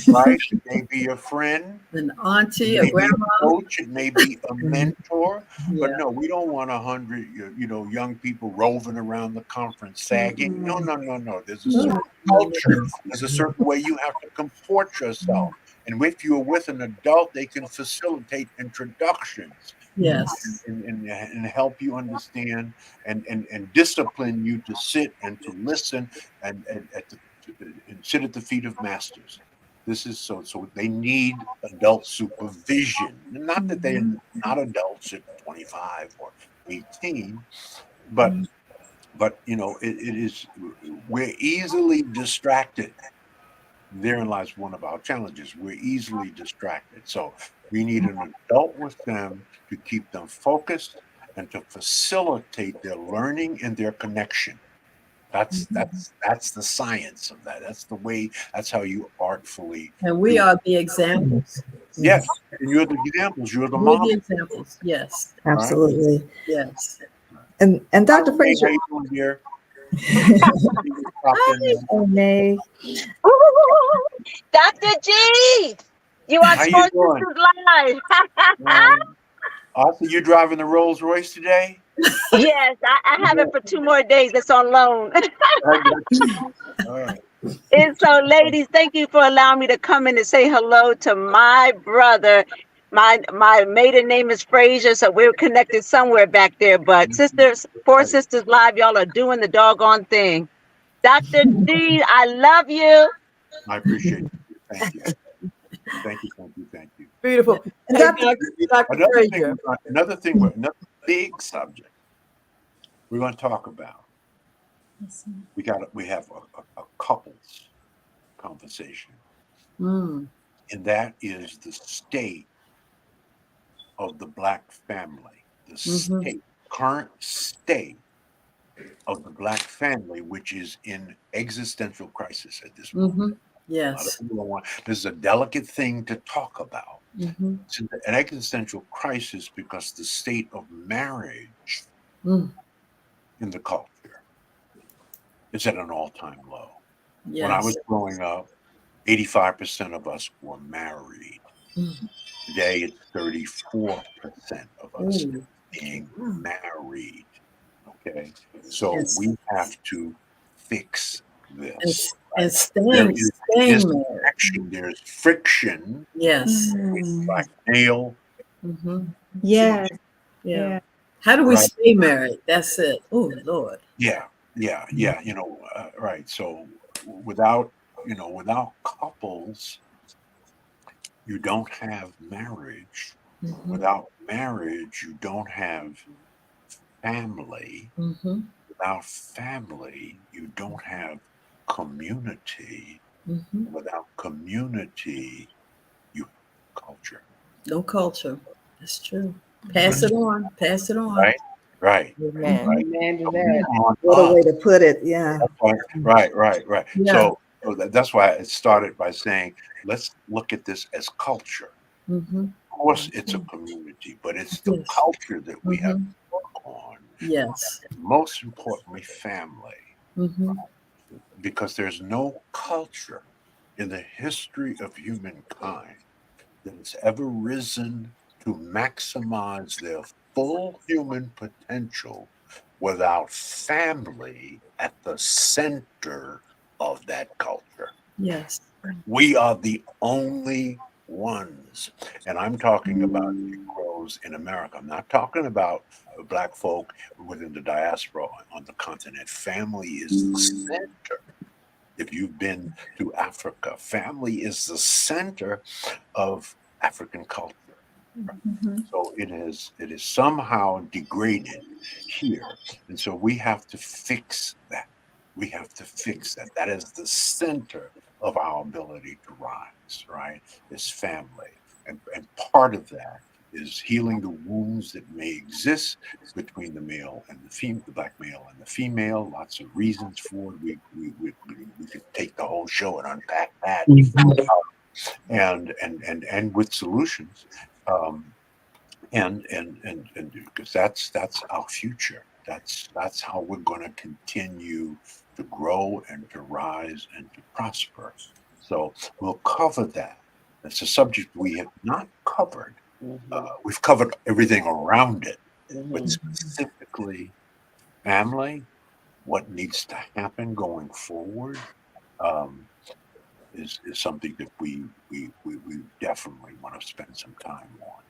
right? It may be a friend, An auntie, it a may be grandma. a coach, it may be a mentor. But Yeah. no, we don't want 100, young people roving around the conference sagging. No, no, no, no. There's a certain culture. There's a certain way you have to comport yourself. And if you're with an adult, they can facilitate introductions. Yes. And help you understand and discipline you to sit and to listen and sit at the feet of masters. This is so they need adult supervision. Not that they're not adults at 25 or 18, but it is, we're easily distracted. Therein lies one of our challenges. We're easily distracted. So we need an adult with them to keep them focused and to facilitate their learning and their connection. That's the science of that. That's the way. That's how you artfully And we do it. are the examples. Yes, and you're the examples. You're the We're the model. examples. Yes. Right? Absolutely. Yes. And Dr. Hey, Frazier. how you doing, dear? Oh, May. Dr. G, you are How you 4Sisters Live. Arthur, you driving the Rolls Royce today? Yes, I have it for 2 more days. It's on loan. I got you. All right. And so, ladies, thank you for allowing me to come in and say hello to my brother. My maiden name is Frazier, so we're connected somewhere back there. But sisters, 4Sisters Live, y'all are doing the doggone thing. Dr. G, I love you. I appreciate you. Thank you. Thank you. Thank you. Thank you. Beautiful. And Hey, Dr. Dr. Frazier. Another big subject we're going to talk about. We have a couples conversation, and that is the state of the Black family. the state, current state of the Black family, which is in existential crisis at this moment. Yes. This is a delicate thing to talk about. It's an existential crisis because the state of marriage in the culture is at an all-time low. Yes. When I was growing up, 85% of us were married. Today, it's 34% of us being married. Okay, so we have to fix this. And staying married. There's friction. Yes. Between Black male. Yeah. Yeah. How do we stay married? That's it. Oh, Lord. Yeah. Right. So without couples, you don't have marriage. Without marriage, you don't have family. Without family, you don't have community. Without community, you have culture. No culture. That's true. Pass it on. Pass it on. Right. Amen. Right. Amen to that. What a way to put it. Yeah. Right. Yeah. So that's why it started by saying, let's look at this as culture. Of course, it's a community, but it's the culture that we have to work on. Yes. And most importantly, family. Because there's no culture in the history of humankind that has ever risen to maximize their full human potential without family at the center of that culture. Yes. We are the only ones. And I'm talking about Negroes in America. I'm not talking about Black folk within the diaspora on the continent. Family is the center. If you've been to Africa, family is the center of African culture. So it is somehow degraded here. And so we have to fix that. We have to fix that. That is the center of our ability to rise, right? Is family. And part of that is healing the wounds that may exist between the male and the female, the Black male and the female. Lots of reasons for it. We could take the whole show and unpack that, and with solutions. And because that's our future. That's how we're going to continue to grow and to rise and to prosper. So we'll cover that. It's a subject we have not covered. We've covered everything around it, but specifically family, what needs to happen going forward, is something that we definitely want to spend some time on.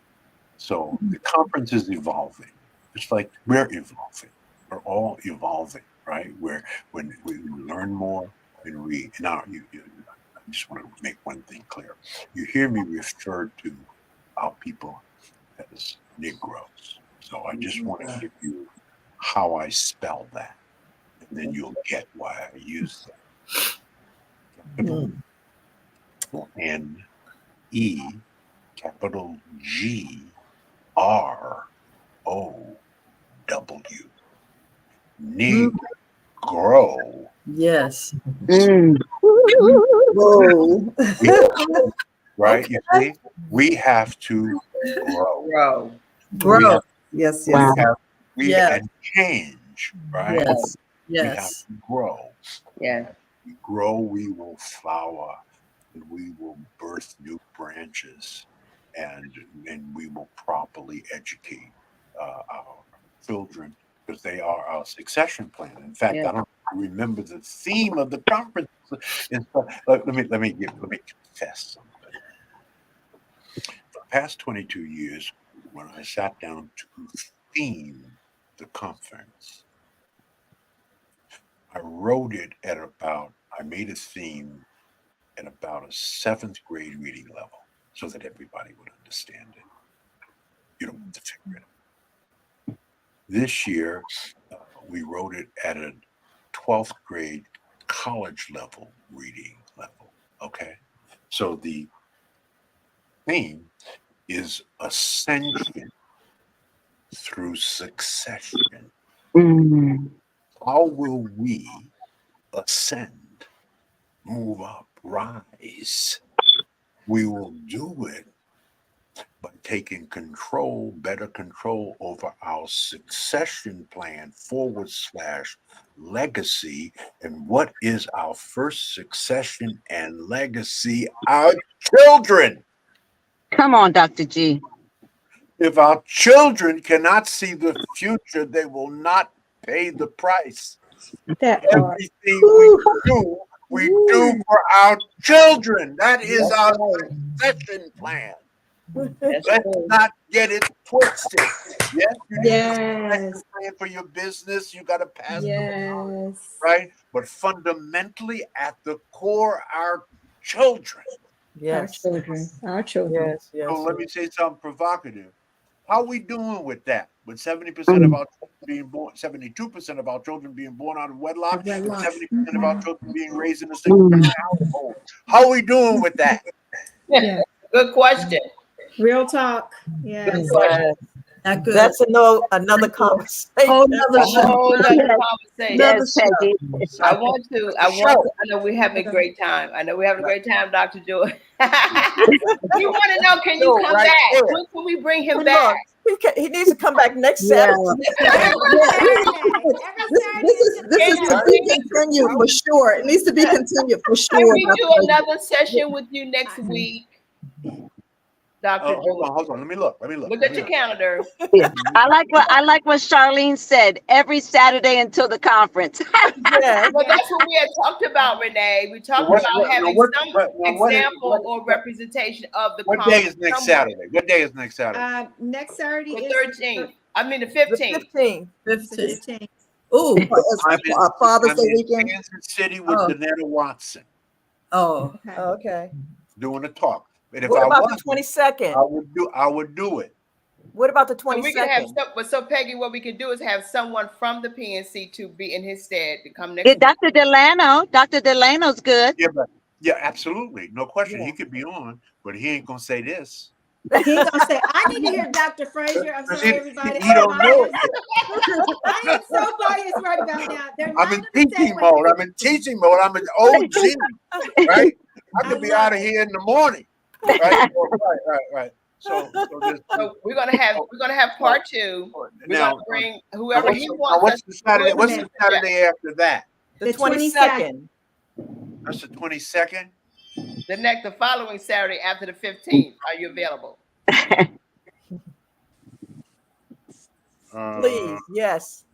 So the conference is evolving. It's like we're evolving. We're all evolving, right? When we learn more, and I just want to make one thing clear. You hear me refer to our people as Negroes. So I just want to give you how I spell that, and then you'll get why I use that. Capital N-E, capital G-R-O-W. Negro. Yes. Whoa. Right? You see, we have to grow. Grow. Yes. And change, right? Yes. We have Yes. to grow. Yeah. We grow, we will flower, and we will birth new branches, and we will properly educate our children, because they are our succession plan. In fact, I don't remember the theme of the conference. Let me confess something. For the past 22 years, when I sat down to theme the conference, I made a theme at about a 7th grade reading level so that everybody would understand it. You don't have to figure it out. This year, we wrote it at a 12th grade college level reading level. Okay. So the theme is ascension through succession. Mm. How will we ascend, move up, rise? We will do it by taking control, better control over our succession plan / legacy. And what is our first succession and legacy? Our children. Come on, Dr. G. If our children cannot see the future, they will not pay the price. That part. Everything we do for our children. That is our succession plan. Let's not get it twisted. Yes, you need a succession plan for your business. You got to pass them on, right? But fundamentally, at the core, our children. Yes. Our children. Yes. Yes. So let me say something provocative. How are we doing with that? With 70% of our children being born, 72% of our children being born out of wedlock, and 70% of our children being raised in a single parent household. How are we doing with that? Yeah. Good question. Real talk. Yeah. Good question. That's another conversation. Whole nother show. Whole nother conversation. Yes, Peggy. I know we're having a great time. Dr. Joy. We want to know, can you come back? When can we bring him back? He needs to come back next Saturday. This is to be continued for sure. It needs to be continued for sure. Can we do another session with you next week? Dr. Hold on. Let me look. Look at your calendar. Yeah. I like what Charlene said. Every Saturday until the conference. Yeah. Well, that's what we had talked about, Renee. We talked about having some example or representation of the conference. What day is next Saturday? Next Saturday the is 13th. I mean the 15th. 15th. Ooh, Father's Day weekend. Kansas City with Danetta Watson. Oh, okay. Doing a talk. And if what about the 22nd? I would do it. What about the 22nd? So we can have so Peggy, what we can do is have someone from the PNC to be in his stead to come next week. Dr. Delano. Dr. Delano's good. Yeah, absolutely. No question. He could be on, but he ain't gonna say this. He gonna say, I need to hear Dr. Frazier. I'm sorry, everybody. He don't know. I am so biased right about now. I'm in teaching mode. I'm an OG, right? I could be out of here in the morning. Right. So we're gonna have part 2. We're gonna bring whoever he wants. What's the Saturday after that? The 22nd. That's the 22nd. The following Saturday after the 15th. Are you available? Please, yes.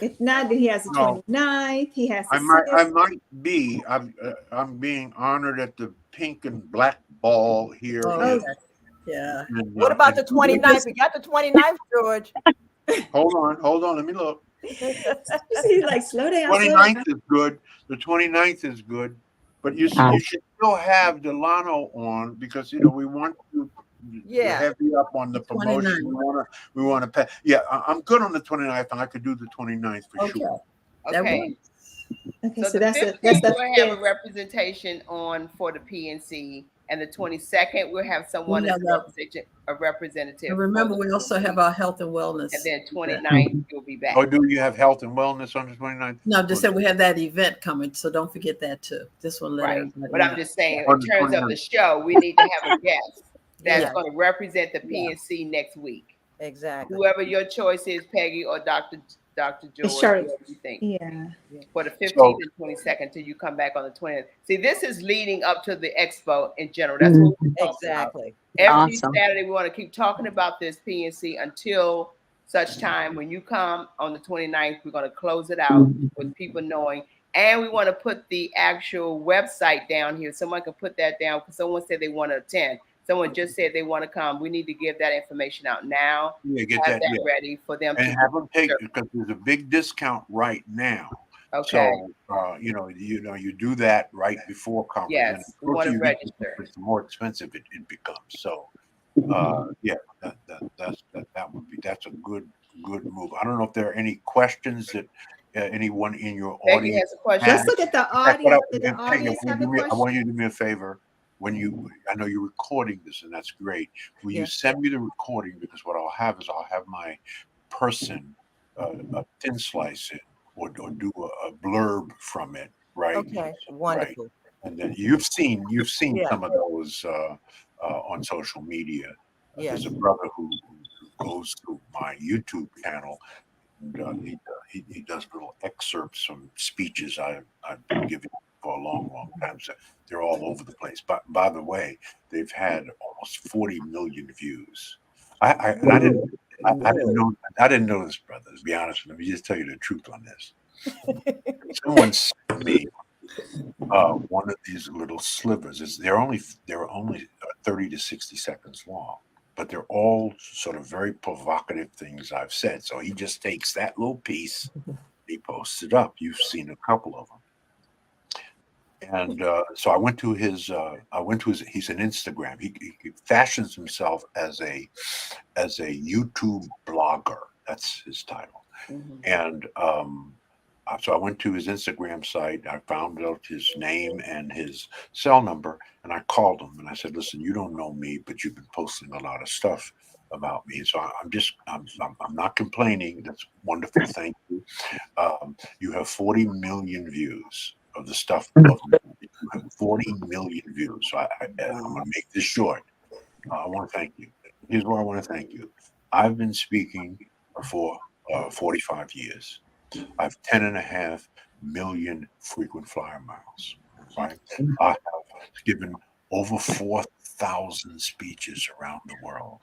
If not, then he has the 29th. He has the I might be. I'm being honored at the pink and black ball here. Yeah. What about the 29th? We got the 29th, George. Hold on. Let me look. He's like, slow down. 29th is good. The 29th is good. But you should still have Delano on because we want to have you up on the promotion. 29th. We want to pay. Yeah, I'm good on the 29th, and I could do the 29th for sure. Okay. So that's the 15th we'll have a representation on for the PNC, and the 22nd we'll have someone as a representative. And remember, we also have our health and wellness. And then 29th you'll be back. Oh, do you have health and wellness on the 29th? No, just said we have that event coming, so don't forget that too. This one, but I'm just saying, in terms of the show, we need to have a guest that's going to represent the PNC next week. Exactly. Whoever your choice is, Peggy or Dr. George, what do you think? Yeah. For the 15th and 22nd till you come back on the 20th. See, this is leading up to the expo in general. That's what we're talking about. Every Saturday, we want to keep talking about this PNC until such time when you come on the 29th. We're going to close it out with people knowing. And we want to put the actual website down here. Someone can put that down because someone said they want to attend. Someone just said they want to come. We need to give that information out now. Yeah, get that ready for them. And have them take it because there's a big discount right now. Okay. So you do that right before conference. Yes, we want to register. The more expensive it becomes. So that's a good move. I don't know if there are any questions that anyone in your audience has a question. Let's look at the audience. Did the audience have a question? I want you to do me a favor. I know you're recording this, and that's great. Will you send me the recording? Because what I'll have my person thin slice it or do a blurb from it, right? Okay, wonderful. Right. And then you've seen some of those on social media. There's a brother who goes to my YouTube channel, and he does little excerpts from speeches I've been giving for a long time. So they're all over the place. But by the way, they've had almost 40 million views. I didn't know this, brother. To be honest, let me just tell you the truth on this. Someone sent me one of these little slivers. They're only 30 to 60 seconds long, but they're all sort of very provocative things I've said. So he just takes that little piece, he posts it up. You've seen a couple of them. And so I went to his. He's an Instagram. He fashions himself as a YouTube blogger. That's his title. And so I went to his Instagram site. I found out his name and his cell number, and I called him and I said, "Listen, you don't know me, but you've been posting a lot of stuff about me. So I'm not complaining. That's wonderful. Thank you. You have 40 million views of the stuff. You have 40 million views. So I'm going to make this short. I want to thank you. Here's where I want to thank you. I've been speaking for 45 years. I have 10.5 million frequent flyer miles. Right. I have given over 4,000 speeches around the world.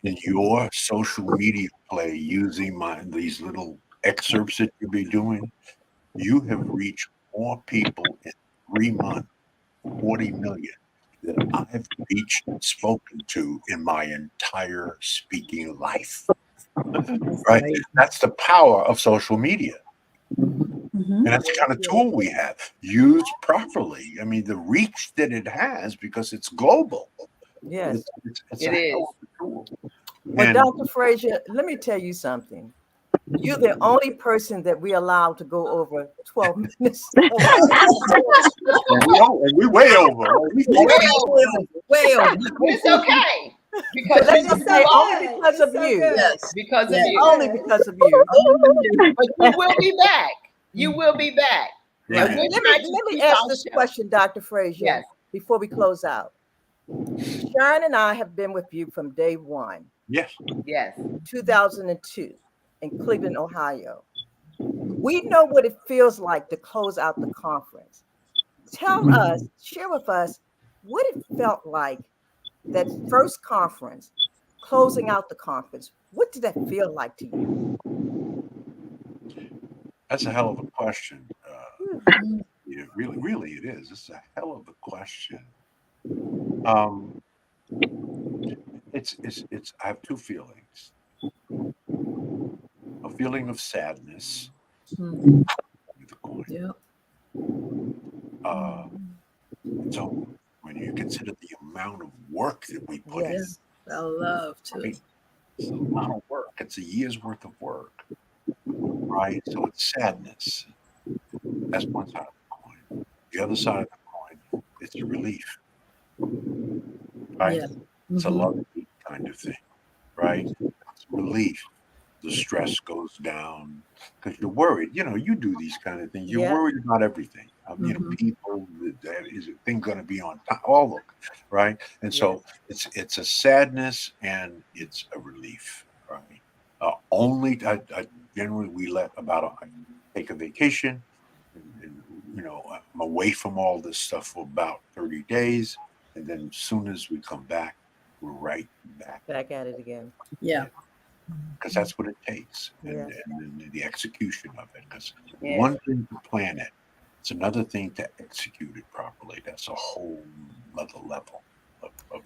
In your social media play, using these little excerpts that you'll be doing, you have reached more people in 3 months, 40 million, that I've reached and spoken to in my entire speaking life. Right? That's the power of social media. And that's the kind of tool we have used properly. I mean, the reach that it has, because it's global. Yes, it's a hell of a tool. Well, Dr. Frazier, let me tell you something. You're the only person that we allow to go over 12 minutes. And we way over. Way over. It's okay. Because only because of you. Yes. Because of you. Only because of you. But you will be back. You will be back. Let me ask this question, Dr. Frazier, before we close out. Sharon and I have been with you from day one. Yes. 2002 in Cleveland, Ohio. We know what it feels like to close out the conference. Tell us, share with us what it felt like, that first conference, closing out the conference. What did that feel like to you? That's a hell of a question. Really, it is. It's a hell of a question. It's. I have two feelings. A feeling of sadness. So when you consider the amount of work that we put in, I love to. Right? It's a lot of work. It's a year's worth of work, right? So it's sadness. That's one side of the coin. The other side of the coin, it's a relief, right? It's a lovely kind of thing, right? It's relief. The stress goes down because you're worried. You do these kind of things. You're worried about everything. People. Is a thing going to be on time? All of it, right? And so it's a sadness and it's a relief, right? I generally we let I take a vacation, and I'm away from all this stuff for about 30 days, and then as soon as we come back, we're right back at it again. Because that's what it takes, and the execution of it. Because one thing to plan it, it's another thing to execute it properly. That's a whole other level,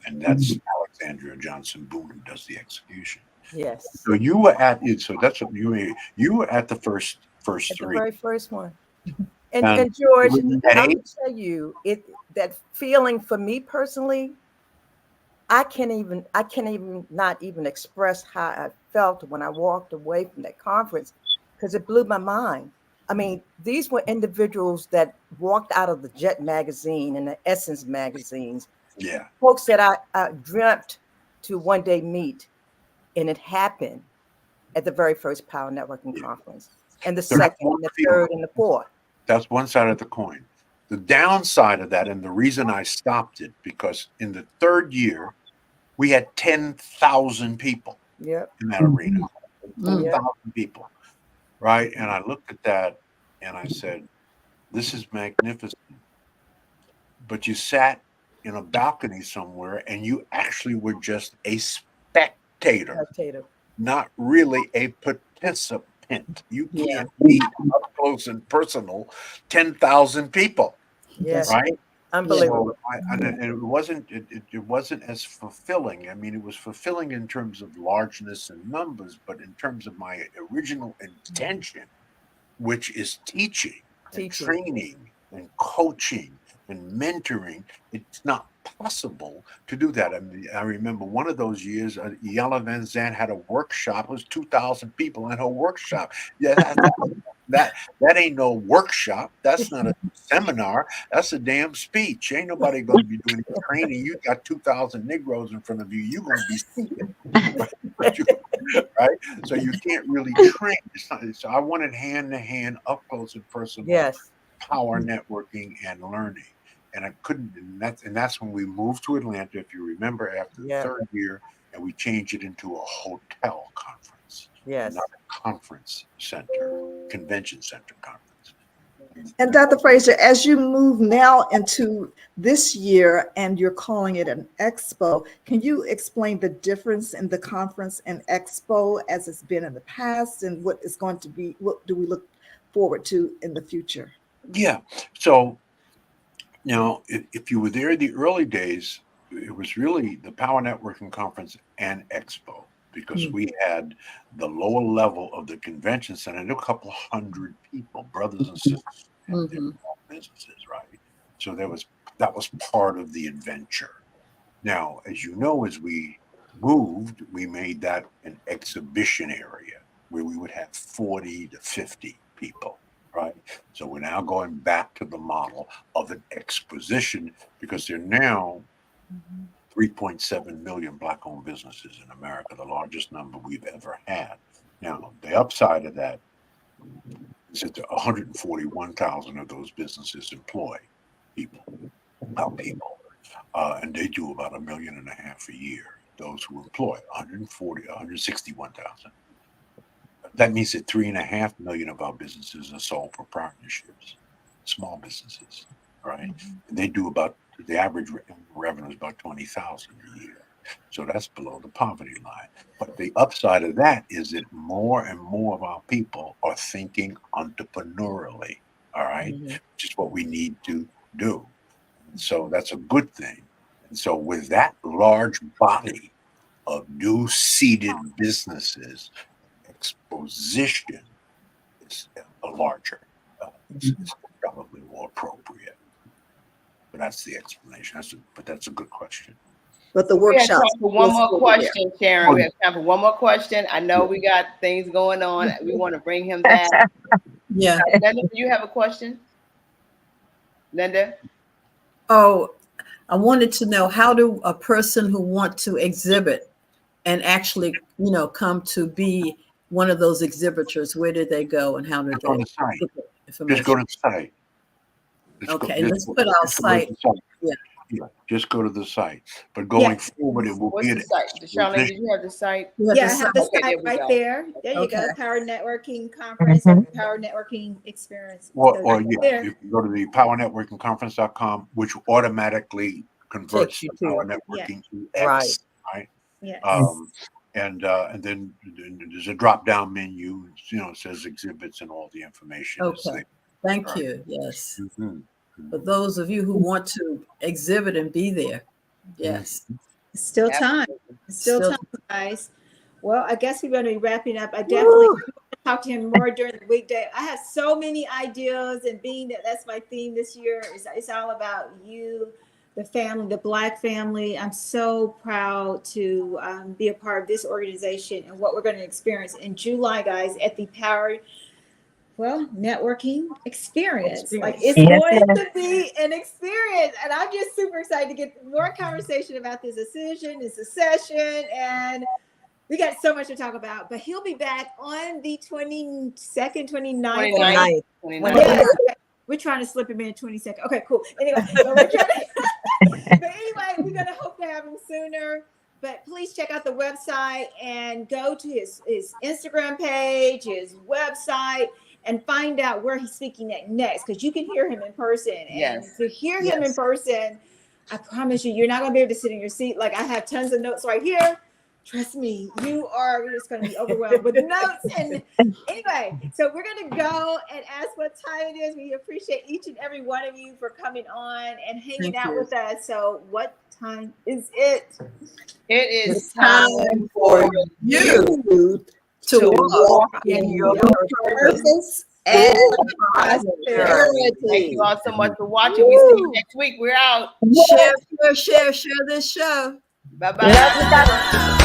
and that's Alexandria Johnson Boone who does the execution. Yes. So you were at it. So that's what you were at the first three. The very first one. And George, I will tell you, that feeling for me personally, I can't even not even express how I felt when I walked away from that conference, because it blew my mind. I mean, these were individuals that walked out of the Jet magazine and the Essence magazines. Yeah. Folks that I dreamt to one day meet, and it happened at the very first Power Networking Conference, and the second, and the third, and the fourth. That's one side of the coin. The downside of that, and the reason I stopped it, because in the third year, we had 10,000 people in that arena. 10,000 people, right? And I looked at that and I said, this is magnificent. But you sat in a balcony somewhere and you actually were just a spectator. Not really a participant. You can't be up close and personal 10,000 people. Yes. Right? Unbelievable. So and it wasn't as fulfilling. I mean, it was fulfilling in terms of largeness and numbers, but in terms of my original intention, which is teaching. And training and coaching and mentoring, it's not possible to do that. I mean, I remember one of those years, Yella Van Zandt had a workshop. It was 2,000 people in her workshop. Yeah, that ain't no workshop. That's not a seminar. That's a damn speech. Ain't nobody going to be doing training. You got 2,000 Negroes in front of you. You're going to be speaking. Right? So you can't really train. So I wanted hand-to-hand, up close and personal power networking and learning. And I couldn't, and that's when we moved to Atlanta, if you remember, after the third year, and we changed it into a hotel conference. Not a conference center, convention center conference. And Dr. Frazier, as you move now into this year and you're calling it an expo, can you explain the difference in the conference and expo as it's been in the past, and what is going to be, what do we look forward to in the future? Yeah. So now, if you were there in the early days, it was really the Power Networking Conference and Expo, because we had the lower level of the convention center, and a couple hundred people, brothers and sisters, and their businesses, right? So that was part of the adventure. Now, as you know, as we moved, we made that an exhibition area where we would have 40 to 50 people. Right. So we're now going back to the model of an exposition, because there are now 3.7 million Black-owned businesses in America, the largest number we've ever had. Now, the upside of that is that 141,000 of those businesses employ people, and they do about $1.5 million a year. Those who employ 161,000. That means that 3.5 million of our businesses are sole proprietorships, small businesses, right? And they do about, the average revenue is about 20,000 a year. So that's below the poverty line. But the upside of that is that more and more of our people are thinking entrepreneurially, all right? Which is what we need to do. And so that's a good thing. And so with that large body of new seeded businesses, exposition is a larger, it's probably more appropriate. But that's the explanation. But that's a good question. But the workshop. One more question, Sharon. We have time for one more question. I know we got things going on. We want to bring him back. Yeah. Linda, do you have a question? Linda? Oh, I wanted to know, how do a person who want to exhibit and actually, come to be one of those exhibitors, where do they go and how do they? On the site. Just go to the site. Let's put our site. Yeah, just go to the site. But going forward, it will be the site? Charlene, did you have the site? I have the site right there. There you go. Power Networking Conference and Power Networking Experience. Or you can go to the PowerNetworkingConference.com, which automatically converts to Power Networking X, right? Yes. And then there's a drop-down menu. It says exhibits and all the information. Okay. Thank you. Yes. For those of you who want to exhibit and be there. Yes. It's still time. It's still time, guys. Well, I guess we're going to be wrapping up. I definitely want to talk to him more during the weekday. I have so many ideas, and being that's my theme this year, it's all about you, the family, the Black family. I'm so proud to be a part of this organization and what we're going to experience in July, guys, at the well, networking experience. Like it's going to be an experience. And I'm just super excited to get more conversation about this decision, this session, and we got so much to talk about. But he'll be back on the 22nd, 29th. 29th. Yes. We're trying to slip him in 22nd. Okay, cool. Anyway, but anyway, we're gonna hope to have him sooner. But please check out the website and go to his Instagram page, his website, and find out where he's speaking at next, because you can hear him in person. And to hear him in person, I promise you're not going to be able to sit in your seat. Like I have tons of notes right here. Trust me, you're just going to be overwhelmed with notes. And anyway, so we're going to go and ask what time it is. We appreciate each and every one of you for coming on and hanging out with us. So what time is it? It is time for you to walk in your purpose and prosperity. Thank you all so much for watching. We see you next week. We're out. Share this show. Bye-bye.